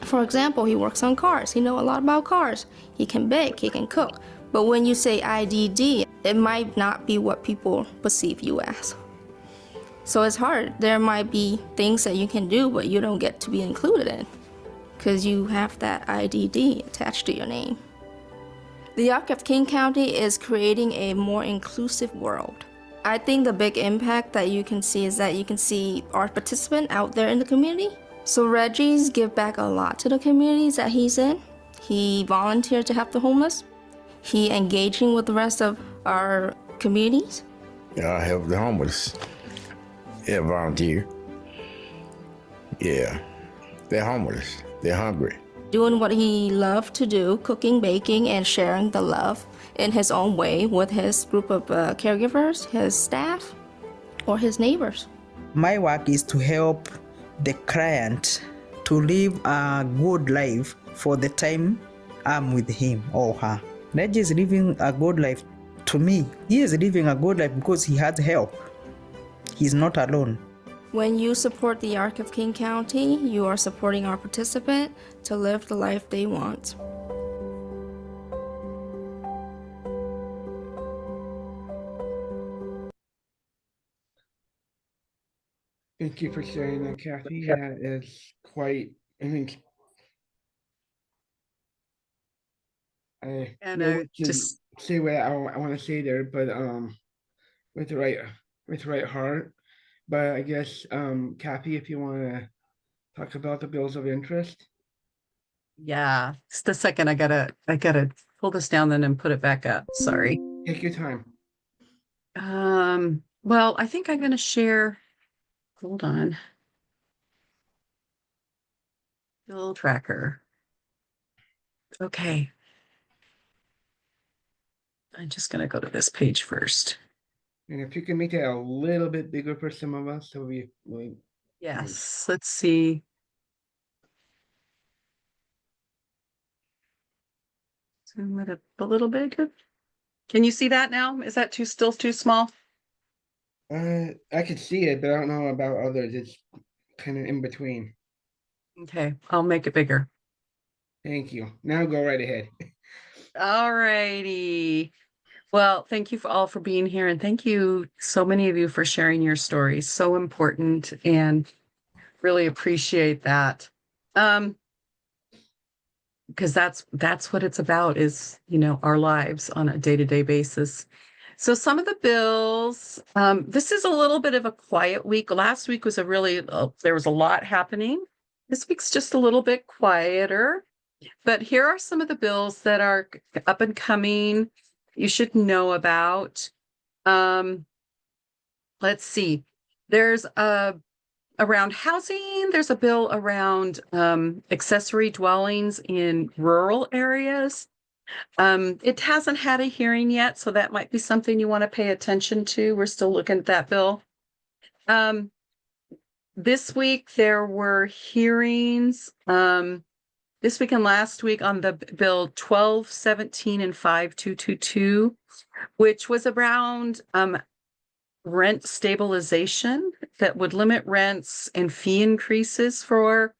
for example, he works on cars. He knows a lot about cars. He can bake, he can cook. But when you say IDD, it might not be what people perceive you as. So it's hard. There might be things that you can do, but you don't get to be included in because you have that IDD attached to your name. The Arc of King County is creating a more inclusive world. I think the big impact that you can see is that you can see our participant out there in the community. So Reggie's give back a lot to the communities that he's in. He volunteered to help the homeless. He engaging with the rest of our communities. Yeah, I help the homeless. Yeah, volunteer. Yeah, they're homeless. They're hungry. Doing what he loved to do, cooking, baking, and sharing the love in his own way with his group of caregivers, his staff, or his neighbors. My work is to help the client to live a good life for the time I'm with him or her. Reggie is living a good life. To me, he is living a good life because he has help. He's not alone. When you support the Arc of King County, you are supporting our participant to live the life they want. Thank you for sharing that, Kathy. That is quite, I mean, I And know I what to just say what I want to say there, but with the right heart. But I guess Kathy, if you want to talk about the bills of interest. yeah, just a second. I gotta pull this down then and put it back up. Sorry. Take your time. Well, I think I'm gonna share. Hold on. Bill tracker. Okay. I'm just gonna go to this page first. And if you can make it a little bit bigger for some of us, so we Yes, let's see. Zoom it up a little bigger. Can you see that now? Is that still too small? I could see it, but I don't know about others. It's kind of in between. Okay, I'll make it bigger. Thank you. Now go right ahead. All righty. Well, thank you all for being here, and thank you, so many of you, for sharing your stories. So important, and really appreciate that. Because that's what it's about, is, our lives on a day-to-day basis. So some of the bills, this is a little bit of a quiet week. Last week was there was a lot happening. This week's just a little bit quieter. But here are some of the bills that are up and coming, you should know about. Let's see. There's around housing, there's a bill around accessory dwellings in rural areas. It hasn't had a hearing yet, so that might be something you want to pay attention to. We're still looking at that bill. This week there were hearings. This week and last week on the bill 1217 and 5222, which was around rent stabilization that would limit rents and fee increases for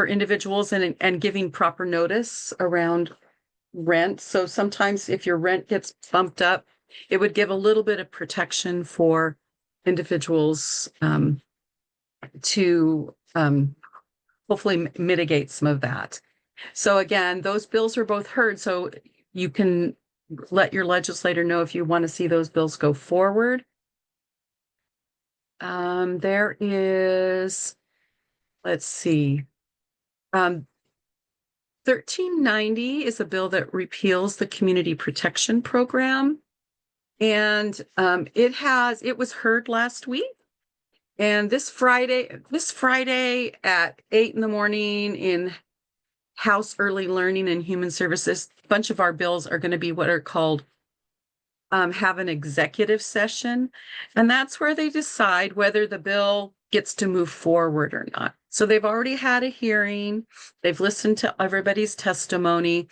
individuals, and giving proper notice around rent. So sometimes if your rent gets bumped up, it would give a little bit of protection for individuals to hopefully mitigate some of that. So again, those bills are both heard, so you can let your legislator know if you want to see those bills go forward. There is, let's see, 1390 is a bill that repeals the Community Protection Program. And it was heard last week. And this Friday at 8 in the morning in House Early Learning and Human Services, a bunch of our bills are going to be what are called have an executive session. And that's where they decide whether the bill gets to move forward or not. So they've already had a hearing, they've listened to everybody's testimony,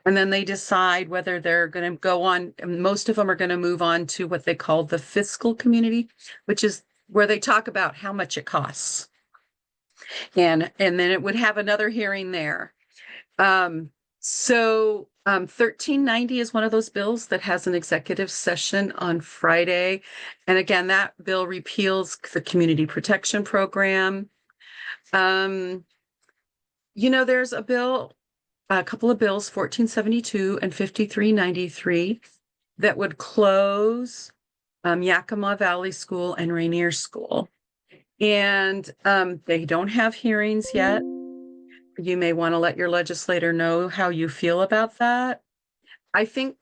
and then they decide whether they're going to go on. Most of them are going to move on to what they call the fiscal community, which is where they talk about how much it costs. And then it would have another hearing there. 1390 is one of those bills that has an executive session on Friday. And again, that bill repeals the Community Protection Program. There's a couple of bills, 1472 and 5393, that would close Yakima Valley School and Rainier School. And they don't have hearings yet. You may want to let your legislator know how you feel about that. I think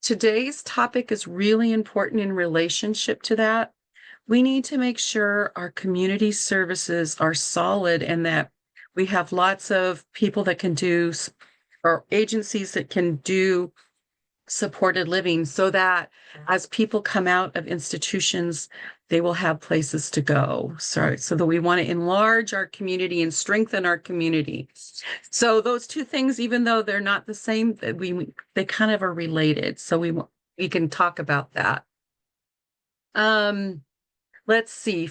today's topic is really important in relationship to that. We need to make sure our community services are solid and that we have lots of people that can do, or agencies that can do supported living, so that as people come out of institutions, they will have places to go. So that we want to enlarge our community and strengthen our community. So those two things, even though they're not the same, they kind of are related. So we can talk about that. Let's see.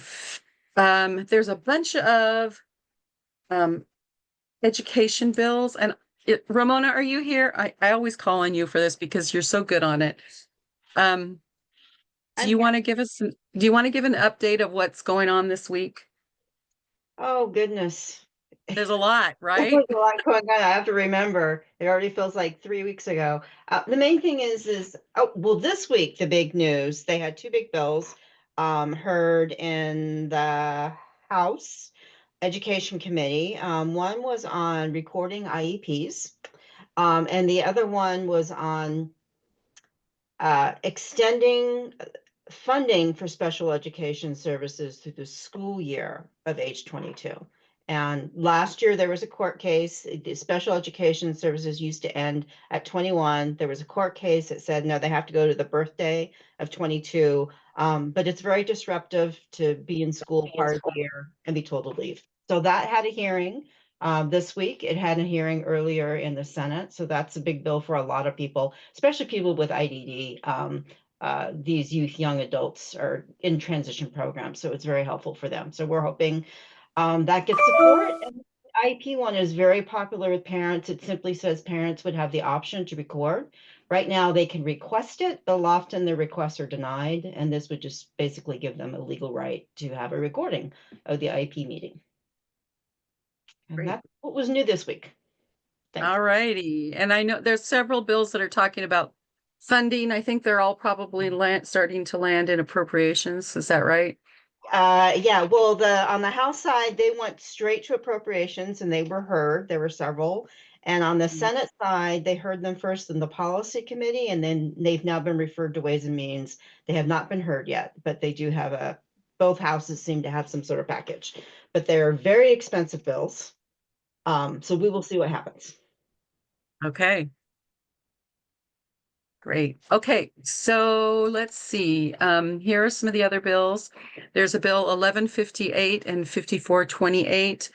There's a bunch of education bills, and Ramona, are you here? I always call on you for this because you're so good on it. Do you want to give an update of what's going on this week? Oh, goodness. There's a lot, right? There's a lot going on. I have to remember. It already feels like 3 weeks ago. The main thing is this week, the big news, they had two big bills heard in the House Education Committee. One was on recording IEPs, and the other one was on extending funding for special education services through the school year of age 22. And last year there was a court case. The special education services used to end at 21. There was a court case that said, no, they have to go to the birthday of 22. But it's very disruptive to be in school part of the year and be told to leave. So that had a hearing this week. It had a hearing earlier in the Senate. So that's a big bill for a lot of people, especially people with IDD. These young adults are in transition programs, so it's very helpful for them. So we're hoping that gets support. And the IP one is very popular with parents. It simply says parents would have the option to record. Right now they can request it, but often their requests are denied, and this would just basically give them a legal right to have a recording of the IP meeting. And that's what was new this week. All righty. And I know there's several bills that are talking about funding. I think they're all probably starting to land in appropriations. Is that right? Yeah, well, on the House side, they went straight to appropriations and they were heard. There were several. And on the Senate side, they heard them first in the Policy Committee, and then they've now been referred to Ways and Means. They have not been heard yet, but they do have both houses seem to have some sort of package. But they're very expensive bills. So we will see what happens. Okay. Great. Okay, so let's see. Here are some of the other bills. There's a bill 1158 and 5428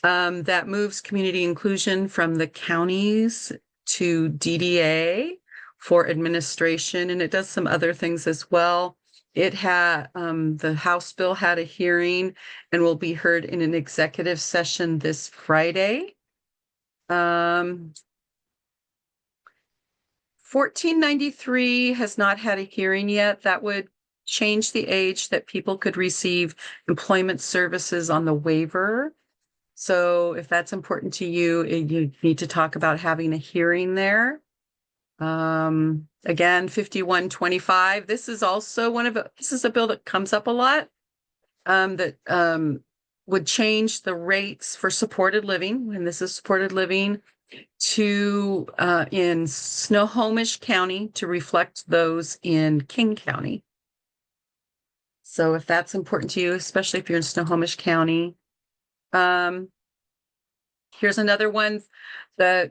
that moves community inclusion from the counties to DDA for administration, and it does some other things as well. It had the House bill had a hearing and will be heard in an executive session this Friday. 1493 has not had a hearing yet. That would change the age that people could receive employment services on the waiver. So if that's important to you, you need to talk about having a hearing there. Again, 5125. This is also this is a bill that comes up a lot, that would change the rates for supported living, and this is supported living, to in Snohomish County to reflect those in King County. So if that's important to you, especially if you're in Snohomish County. Here's another one. The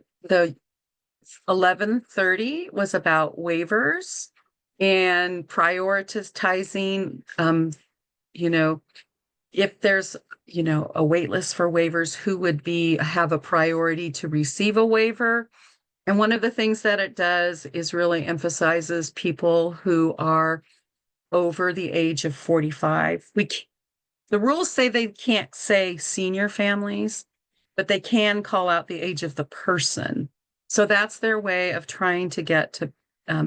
1130 was about waivers and prioritizing, if there's, a wait list for waivers, who would have a priority to receive a waiver. And one of the things that it does is really emphasizes people who are over the age of 45. the rules say they can't say senior families, but they can call out the age of the person. So that's their way of trying to get to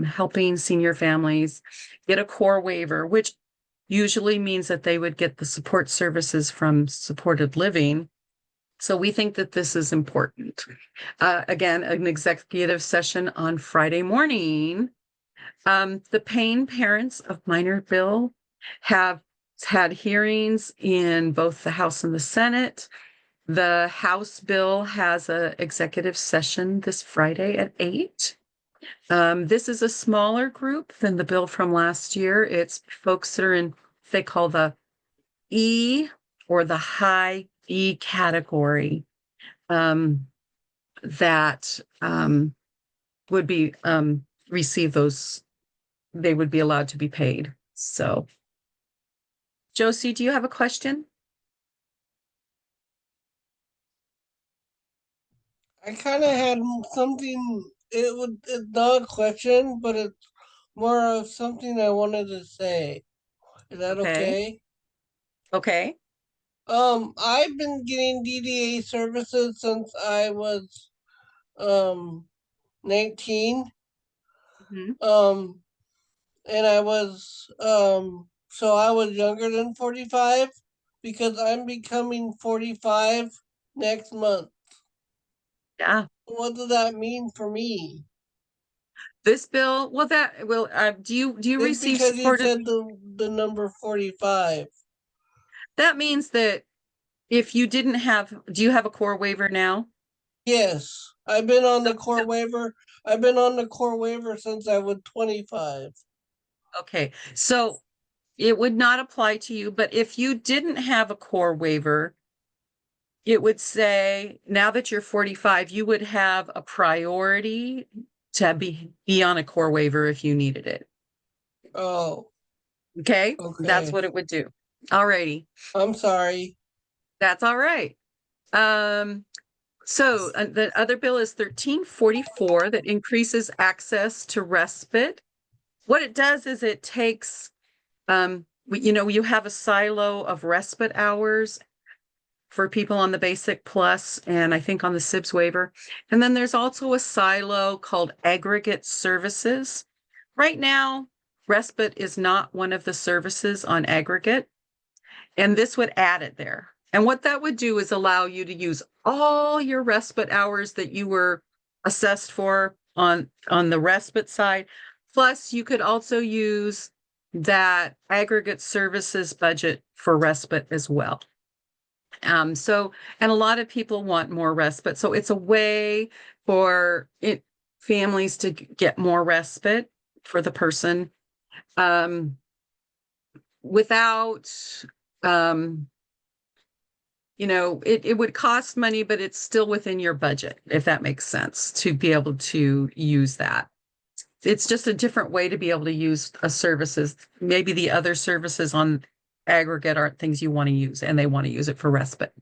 helping senior families get a core waiver, which usually means that they would get the support services from supported living. So we think that this is important. Again, an executive session on Friday morning. The paying parents of minor bill have had hearings in both the House and the Senate. The House bill has an executive session this Friday at 8. This is a smaller group than the bill from last year. It's folks that are in, they call the E or the high E category, that would be receive those, they would be allowed to be paid. So, Josie, do you have a question? I kind of had something. It's not a question, but it's more of something I wanted to say. Is that okay? Okay. I've been getting DDA services since I was 19. And I was so I was younger than 45 because I'm becoming 45 next month. Yeah. What does that mean for me? This bill, well, that will, do you Just receive because you supported? said the number 45. That means that if you didn't have, do you have a core waiver now? Yes, I've been on the core waiver. I've been on the core waiver since I was 25. Okay, so it would not apply to you, but if you didn't have a core waiver, it would say now that you're 45, you would have a priority to be on a core waiver if you needed it. Oh. Okay, that's Okay. what it would do. All righty. I'm sorry. That's all right. So the other bill is 1344 that increases access to respite. What it does is it takes, you have a silo of respite hours for people on the basic plus, and I think on the SIBS waiver. And then there's also a silo called aggregate services. Right now, respite is not one of the services on aggregate, and this would add it there. And what that would do is allow you to use all your respite hours that you were assessed for on the respite side. Plus, you could also use that aggregate services budget for respite as well. And a lot of people want more respite. So it's a way for families to get more respite for the person, without, it would cost money, but it's still within your budget, if that makes sense, to be able to use that. It's just a different way to be able to use a services. Maybe the other services on aggregate aren't things you want to use, and they want to use it for respite.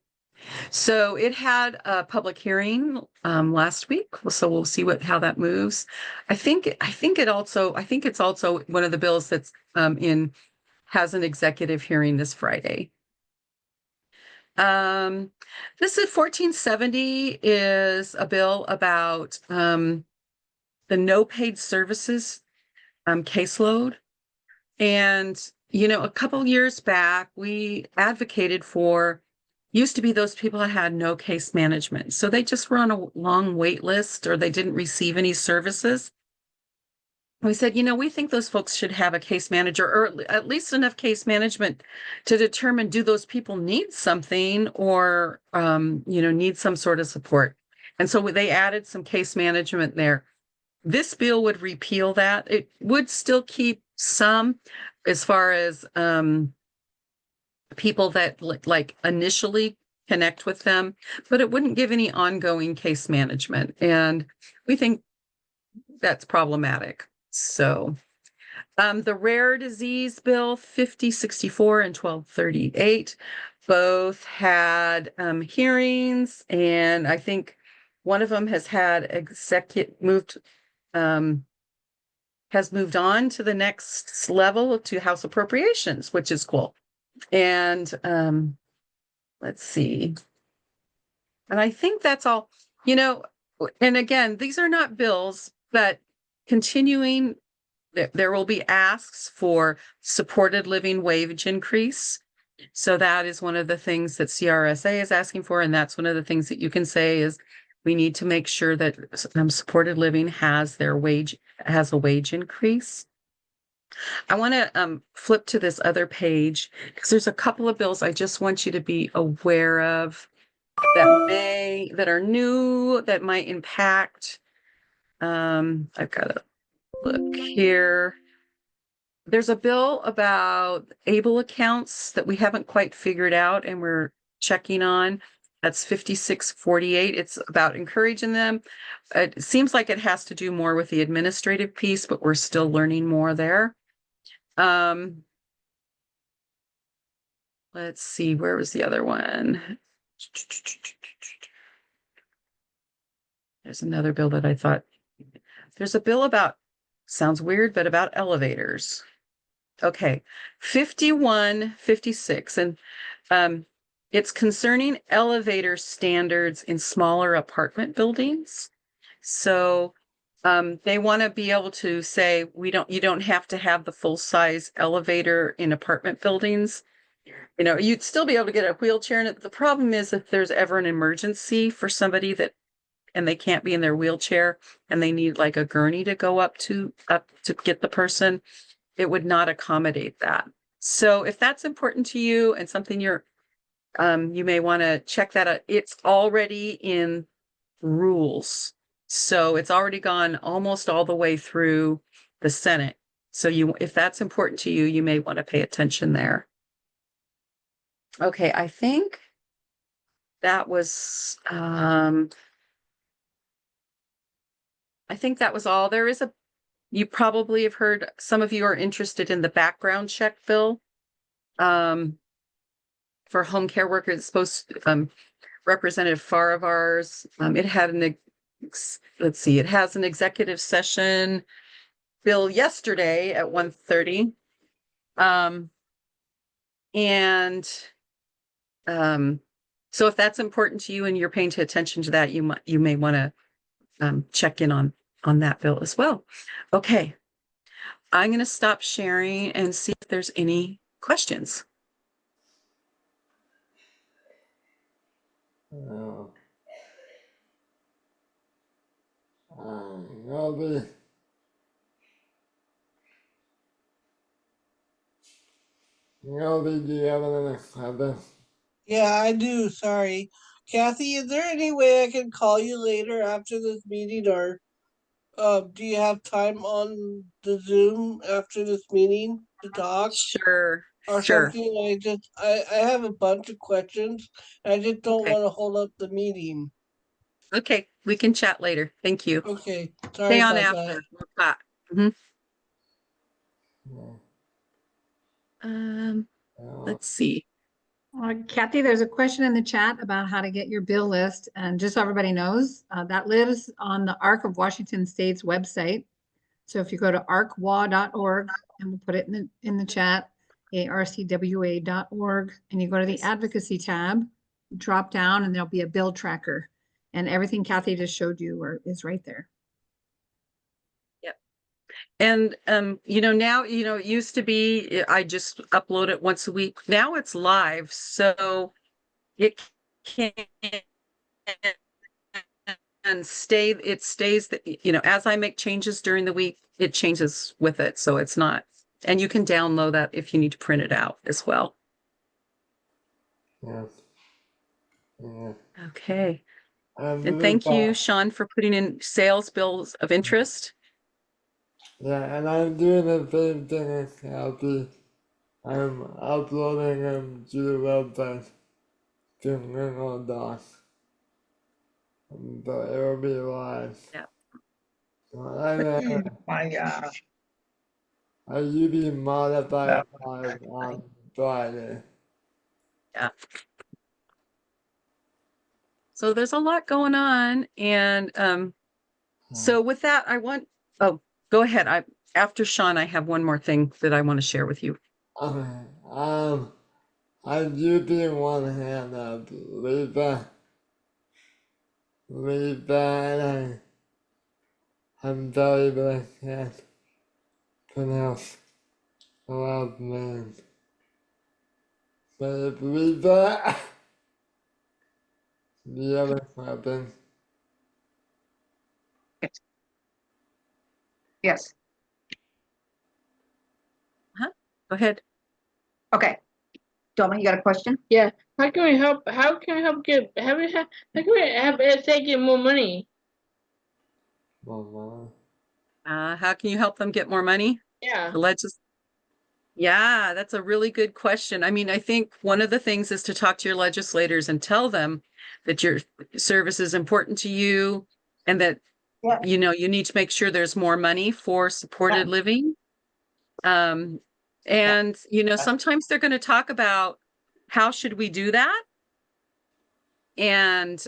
So it had a public hearing last week, so we'll see how that moves. I think it's also one of the bills that's has an executive hearing this Friday. This is 1470 is a bill about the no paid services caseload. And, a couple years back, we advocated for, used to be those people that had no case management. So they just were on a long wait list, or they didn't receive any services. We said, we think those folks should have a case manager, or at least enough case management to determine, do those people need something, or, need some sort of support. And so they added some case management there. This bill would repeal that. It would still keep some, as far as people that like initially connect with them, but it wouldn't give any ongoing case management. And we think that's problematic. So the rare disease bill 5064 and 1238 both had hearings, and I think one of them has had has moved on to the next level, to House Appropriations, which is cool. And let's see. And I think that's all, and again, these are not bills, but continuing, there will be asks for supported living wage increase. So that is one of the things that CRSA is asking for. And that's one of the things that you can say is we need to make sure that supported living has a wage increase. I want to flip to this other page because there's a couple of bills I just want you to be aware of that are new, that might impact. I've got to look here. There's a bill about able accounts that we haven't quite figured out and we're checking on. That's 5648. It's about encouraging them. It seems like it has to do more with the administrative piece, but we're still learning more there. Let's see, where was the other one? There's another bill that I thought, there's a bill about, sounds weird, but about elevators. Okay, 5156, and it's concerning elevator standards in smaller apartment buildings. So they want to be able to say, you don't have to have the full size elevator in apartment buildings. You'd still be able to get a wheelchair in it. The problem is if there's ever an emergency for somebody and they can't be in their wheelchair and they need like a gurney to go up to get the person, it would not accommodate that. So if that's important to you and something you may want to check that out. It's already in rules. So it's already gone almost all the way through the Senate. So if that's important to you, you may want to pay attention there. Okay, I think that was all. You probably have heard, some of you are interested in the background check bill for home care workers. It's supposed to, Representative Farr of ours, it had it has an executive session bill yesterday at 1:30. So if that's important to you and you're paying attention to that, you may want to check in on that bill as well. Okay, I'm going to stop sharing and see if there's any questions. Nobby, do you have any comments? Yeah, I do. Sorry. Kathy, is there any way I can call you later after this meeting, or do you have time on the Zoom after this meeting to talk? Sure. Or Sure. something? I have a bunch of questions. I just don't Okay. want to hold up the meeting. Okay, we can chat later. Thank you. Okay, sorry Stay on about after. that. We'll talk. Mhm. Let's see. Kathy, there's a question in the chat about how to get your bill list. And just so everybody knows, that lives on the Arc of Washington State's website. So if you go to arcwa.org, and we'll put it in the chat, arcwa.org, and you go to the advocacy tab, drop down, and there'll be a bill tracker. And everything Kathy just showed you is right there. Yep. And now, it used to be I just upload it once a week. Now it's live. So it can it stays that, as I make changes during the week, it changes with it. So it's not, and you can download that if you need to print it out as well. Yes. Yeah. Okay. And thank you, Sean, for putting in sales bills of interest. Yeah, and I'm doing the same thing as Kathy. I'm uploading them to the website to Google Docs. So it'll be live. Yeah. I usually modify live on Friday. Yeah. So there's a lot going on. And so with that, go ahead. After Sean, I have one more thing that I want to share with you. Okay. I do see one hand up. Lisa, and I'm sorry, but I can't pronounce the last name. But if Lisa, do you have a question? Yes. Go ahead. Okay. Doma, you got a question? Yeah. How can we help? How can we help get? How can we help SA get more money? How can you help them get more money? Yeah. Yeah, that's a really good question. I mean, I think one of the things is to talk to your legislators and tell them that your service is important to you and that, you know, you need to make sure there's more money for supported living. And, you know, sometimes they're going to talk about how should we do that? And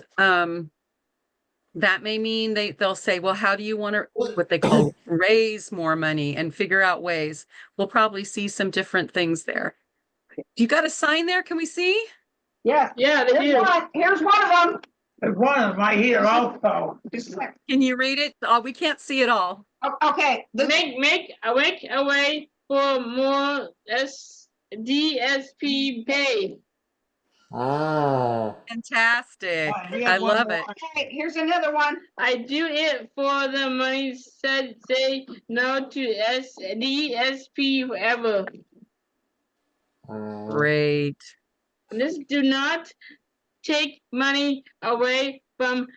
that may mean they'll say, well, how do you want to, what they call raise more money and figure out ways? We'll probably see some different things there. You got a sign there? Can we see? Yeah. Yeah, they do. Here's one of them. There's one of them right here also. Can you read it? Oh, we can't see it all. Okay. Make a way for more DSP pay. Ah. Fantastic. I love it. Okay, here's another one. I do it for the money said say no to DSP forever. Great. This do not take money away from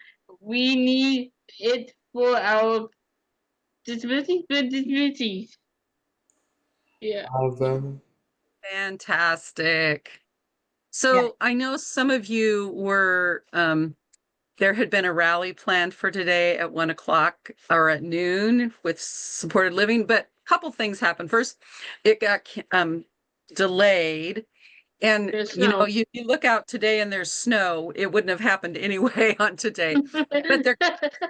we need it for our disabilities. Yeah. Awesome. Fantastic. So I know some of you were, there had been a rally planned for today at 1 o'clock or at noon with supported living, but a couple things happened. First, it got delayed. And you know, you look out today and there's snow. It wouldn't have happened anyway on today. But they're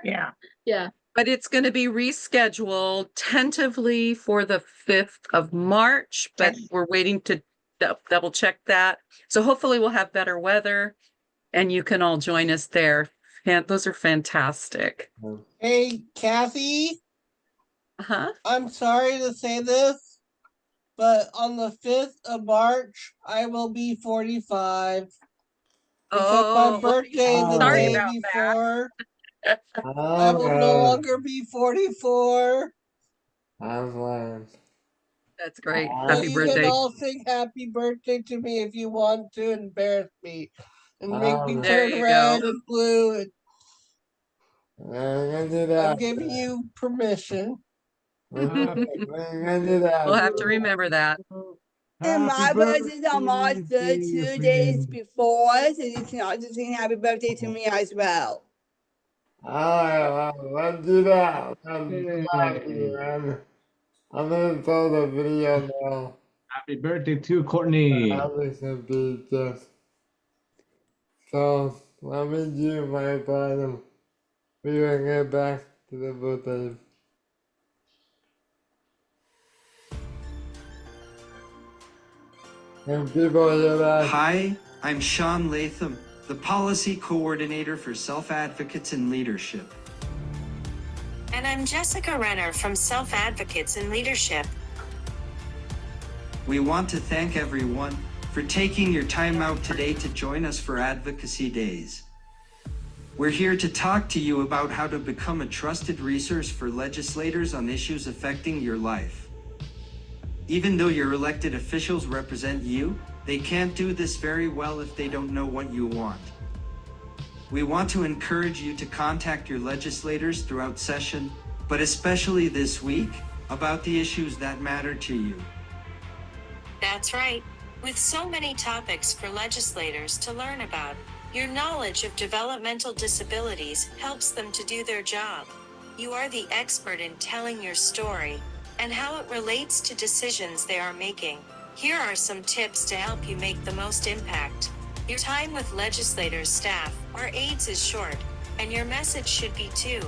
yeah. But it's going to be rescheduled tentatively for the 5th of March, but we're waiting to double check that. So hopefully we'll have better weather and you can all join us there. Those are fantastic. Hey, Kathy. Uh-huh. I'm sorry to say this, but on the 5th of March, I will be 45. Because my birthday the day before, I will no longer be 44. That's great. So Happy you birthday. can all sing happy birthday to me if you want to embarrass me and make me There turn you red go. and blue. I'm giving you permission. We'll have to remember that. And my birthday's on March 3rd, 2 days before, so you can also sing happy birthday to me as well. Let's do that. I'm gonna throw the video now. Happy birthday to Courtney. So let me do my bottom. We will get back to the birthday. And people hear that. Hi, I'm Sean Latham, the Policy Coordinator for Self-Advocates in Leadership. And I'm Jessica Renner from Self Advocates in Leadership. We want to thank everyone for taking your time out today to join us for Advocacy Days. We're here to talk to you about how to become a trusted resource for legislators on issues affecting your life. Even though your elected officials represent you, they can't do this very well if they don't know what you want. We want to encourage you to contact your legislators throughout session, but especially this week, about the issues that matter to you. That's right. With so many topics for legislators to learn about, your knowledge of developmental disabilities helps them to do their job. You are the expert in telling your story and how it relates to decisions they are making. Here are some tips to help you make the most impact. Your time with legislators, staff, or aides is short, and your message should be too.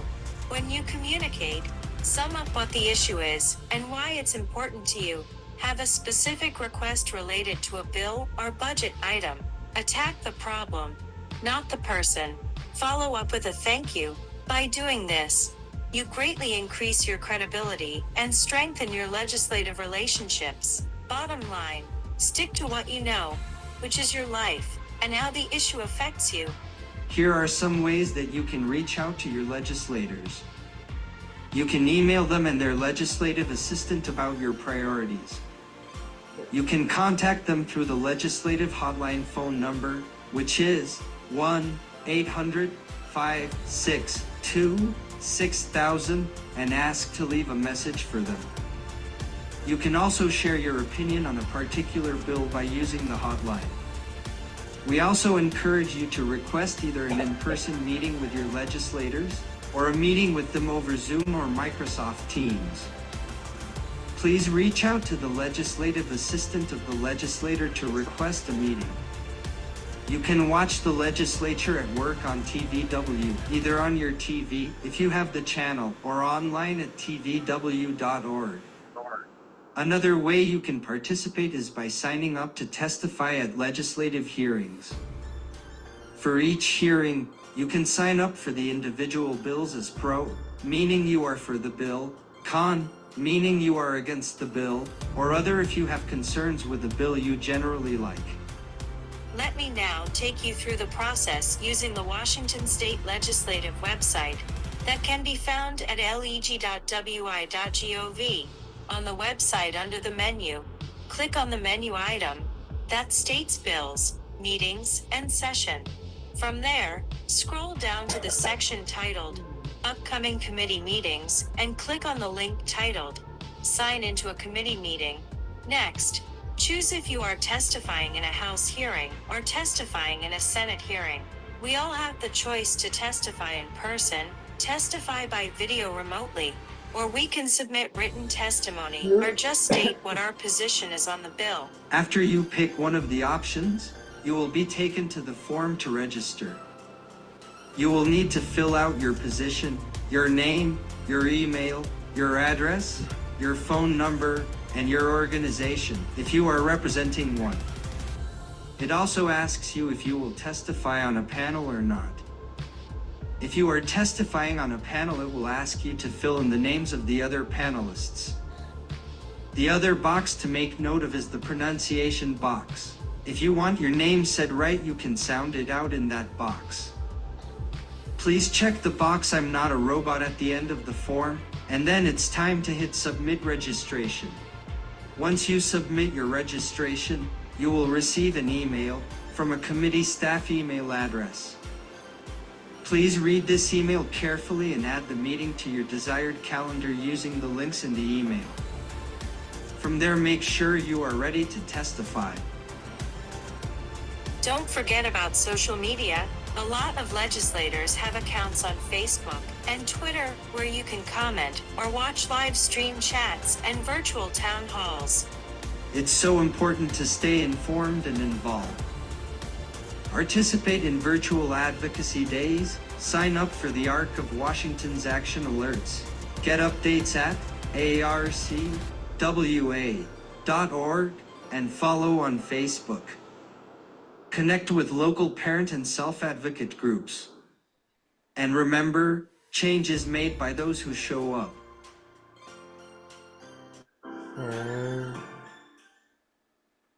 When you communicate, sum up what the issue is and why it's important to you. Have a specific request related to a bill or budget item. Attack the problem, not the person. Follow up with a thank you. By doing this, you greatly increase your credibility and strengthen your legislative relationships. Bottom line, stick to what you know, which is your life, and how the issue affects you. Here are some ways that you can reach out to your legislators. You can email them and their legislative assistant about your priorities. You can contact them through the legislative hotline phone number, which is 1-800-562-6000, and ask to leave a message for them. You can also share your opinion on a particular bill by using the hotline. We also encourage you to request either an in-person meeting with your legislators or a meeting with them over Zoom or Microsoft Teams. Please reach out to the legislative assistant of the legislator to request a meeting. You can watch the legislature at work on TVW, either on your TV, if you have the channel, or online at tvw.org. Another way you can participate is by signing up to testify at legislative hearings. For each hearing, you can sign up for the individual bills as pro, meaning you are for the bill, con, meaning you are against the bill, or other if you have concerns with the bill you generally like. Let me now take you through the process using the Washington State Legislative website that can be found at leg.wi.gov. On the website under the menu, click on the menu item that states Bills, Meetings, and Session. From there, scroll down to the section titled Upcoming Committee Meetings and click on the link titled Sign into a Committee Meeting. Next, choose if you are testifying in a House hearing or testifying in a Senate hearing. We all have the choice to testify in person, testify by video remotely, or we can submit written testimony or just state what our position is on the bill. After you pick one of the options, you will be taken to the form to register. You will need to fill out your position, your name, your email, your address, your phone number, and your organization, if you are representing one. It also asks you if you will testify on a panel or not. If you are testifying on a panel, it will ask you to fill in the names of the other panelists. The other box to make note of is the pronunciation box. If you want your name said right, you can sound it out in that box. Please check the box "I'm not a robot" at the end of the form, and then it's time to hit Submit Registration. Once you submit your registration, you will receive an email from a committee staff email address. Please read this email carefully and add the meeting to your desired calendar using the links in the email. From there, make sure you are ready to testify. Don't forget about social media. A lot of legislators have accounts on Facebook and Twitter where you can comment or watch live stream chats and virtual town halls. It's so important to stay informed and involved. Participate in virtual advocacy days, sign up for the ARC of Washington's action alerts, get updates at arcwa.org, and follow on Facebook. Connect with local parent and self-advocate groups. And remember, change is made by those who show up.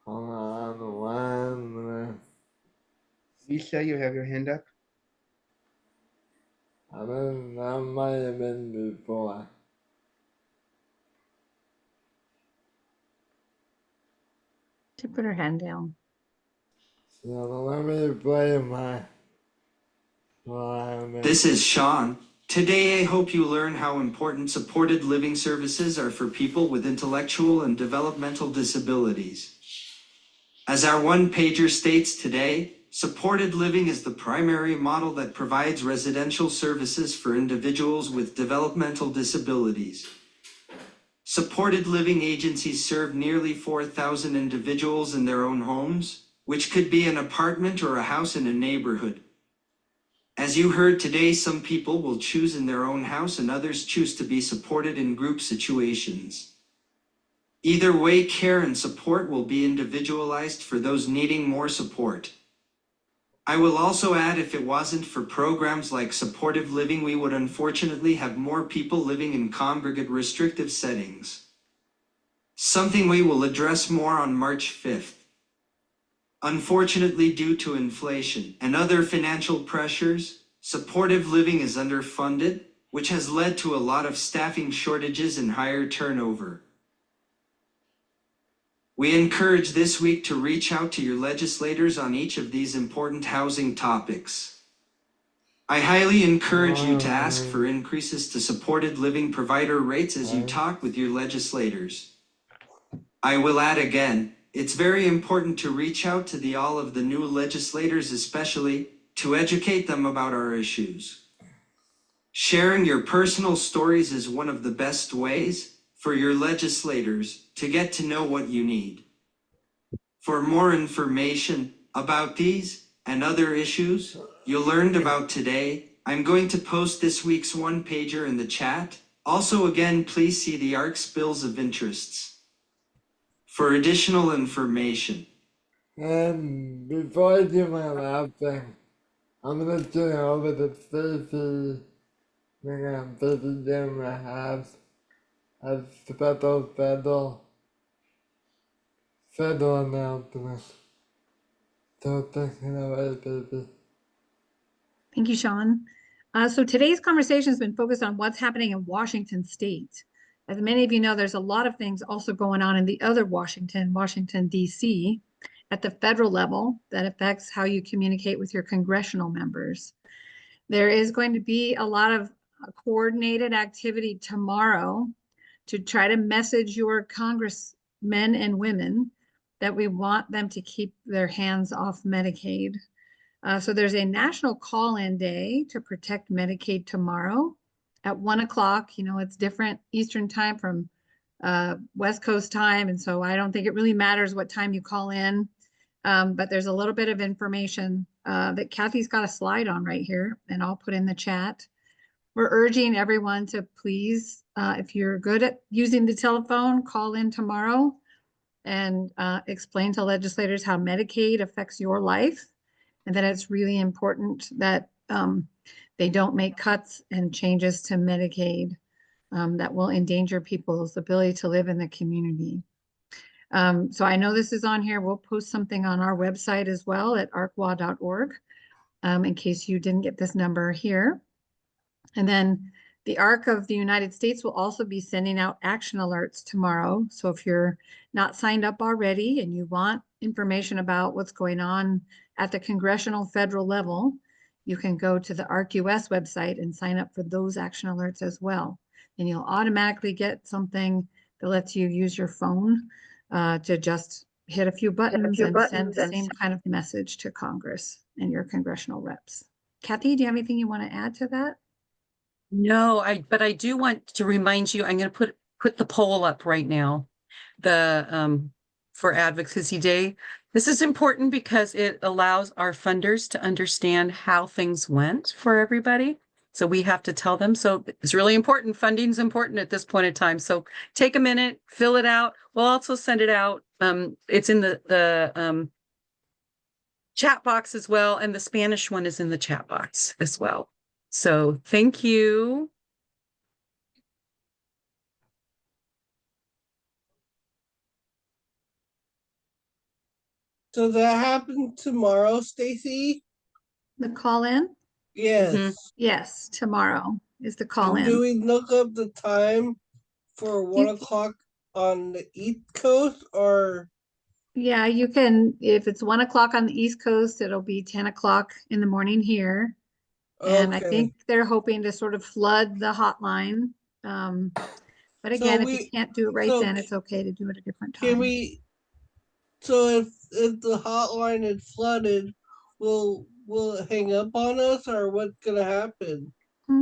Hold on 1 minute. Lisa, you have your hand up. I mean, that might have been before. To put her hand down. So let me play my. This is Sean. Today I hope you learn how important supported living services are for people with intellectual and developmental disabilities. As our one-pager states today, supported living is the primary model that provides residential services for individuals with developmental disabilities. Supported living agencies serve nearly 4,000 individuals in their own homes, which could be an apartment or a house in a neighborhood. As you heard today, some people will choose in their own house and others choose to be supported in group situations. Either way, care and support will be individualized for those needing more support. I will also add, if it wasn't for programs like supportive living, we would unfortunately have more people living in congregate restrictive settings. Something we will address more on March 5th. Unfortunately, due to inflation and other financial pressures, supportive living is underfunded, which has led to a lot of staffing shortages and higher turnover. We encourage this week to reach out to your legislators on each of these important housing topics. I highly encourage you to ask for increases to supported living provider rates as you talk with your legislators. I will add again, it's very important to reach out to all of the new legislators, especially to educate them about our issues. Sharing your personal stories is one of the best ways for your legislators to get to know what you need. For more information about these and other issues you learned about today, I'm going to post this week's one-pager in the chat. Also, again, please see the ARC's bills of interests for additional information. And before I do my last thing, I'm gonna turn it over to Stacy. I'm taking down my house as federal announcement. So take it away, baby. Thank you, Sean. So today's conversation has been focused on what's happening in Washington State. As many of you know, there's a lot of things also going on in the other Washington, D.C., at the federal level that affects how you communicate with your congressional members. There is going to be a lot of coordinated activity tomorrow to try to message your congressmen and women that we want them to keep their hands off Medicaid. So there's a national call-in day to protect Medicaid tomorrow at 1 o'clock. You know, it's different Eastern time from West Coast time. And so I don't think it really matters what time you call in. But there's a little bit of information that Kathy's got a slide on right here, and I'll put in the chat. We're urging everyone to please, if you're good at using the telephone, call in tomorrow and explain to legislators how Medicaid affects your life, and that it's really important that they don't make cuts and changes to Medicaid that will endanger people's ability to live in the community. So I know this is on here. We'll post something on our website as well at arcwa.org in case you didn't get this number here. And then the ARC of the United States will also be sending out action alerts tomorrow. So if you're not signed up already and you want information about what's going on at the congressional federal level, you can go to the ARC US website and sign up for those action alerts as well. And you'll automatically get something that lets you use your phone to just hit a few buttons and send the same kind of message to Congress and your congressional reps. Kathy, do you have anything you want to add to that? No, but I do want to remind you, I'm going to put the poll up right now, for Advocacy Day. This is important because it allows our funders to understand how things went for everybody. So we have to tell them. So it's really important. Funding is important at this point in time. So take a minute, fill it out. We'll also send it out. It's in the chat box as well. And the Spanish one is in the chat box as well. So thank you. So that happens tomorrow, Stacy? The call-in? Yes. Mm-hmm. Yes, tomorrow is the call-in. Do we look up the time for 1 o'clock on the East Coast, or? Yeah, you can, if it's 1 o'clock on the East Coast, it'll be 10 o'clock in the morning here. And I think they're hoping to sort of flood the hotline. But again, if you can't do it right then, it's okay to do it at a different time. So if the hotline is flooded, will it hang up on us, or what's gonna happen?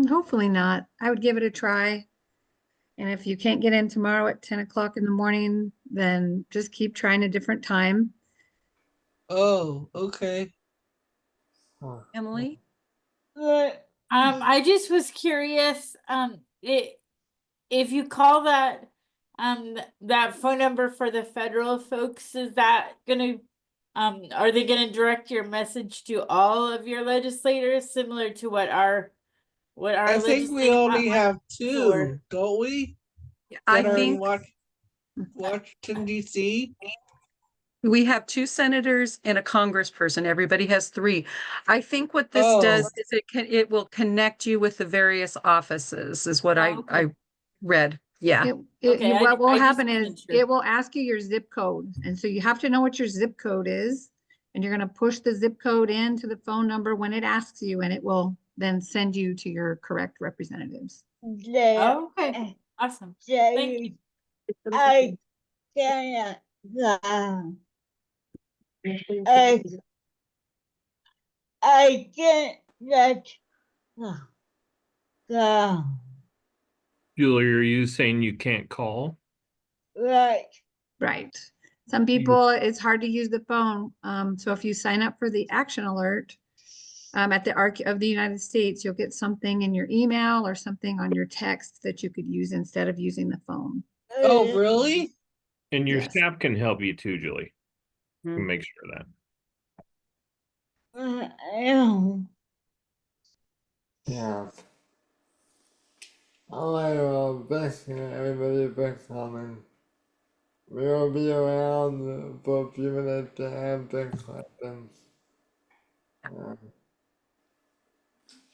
Hopefully not. I would give it a try. And if you can't get in tomorrow at 10 o'clock in the morning, then just keep trying a different time. Oh, okay. Emily? I just was curious, if you call that that phone number for the federal folks, is that gonna, are they gonna direct your message to all of your legislators, similar to what our I think we legislative only hotline have is, or- two, don't we? I That are in think Washington DC. we have 2 senators and a congressperson. Everybody has 3. I think what this Oh. does is it will connect you with the various offices, is what Oh, okay. I read. Yeah. Okay, What will I just happen wasn't is sure. it will ask you your zip code. And so you have to know what your zip code is. And you're going to push the zip code into the phone number when it asks you, and it will then send you to your correct representatives. Oh, okay, awesome. Thank you. I cannot. I can't let go. Julie, are you saying you can't call? Right. Right. Some people, it's hard to use the phone. So if you sign up for the action alert at the Arc of the United States, you'll get something in your email or something on your text that you could use instead of using the phone. Oh, really? And your Yes. staff can help you too, Julie. Can make sure of that. Yeah. All right, well, thanks everybody for coming. We will be around for a few minutes to answer questions.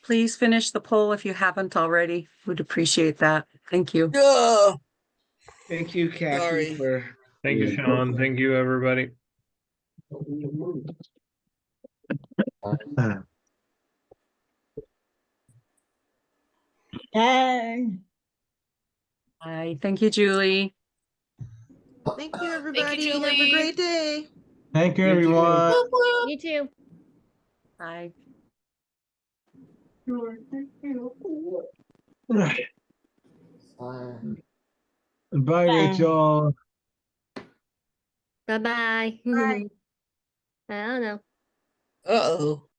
Please finish the poll if you haven't already. Would appreciate that. Thank you. Yeah. Thank you, Kathy, Sorry. for. Thank you, Sean. Thank you, everybody. Bye. Thank you, Julie. Thank you, everybody. Have a great day. Thank you, everyone. You too. Bye. Bye, Rachel. Bye-bye. I don't know. Uh-oh.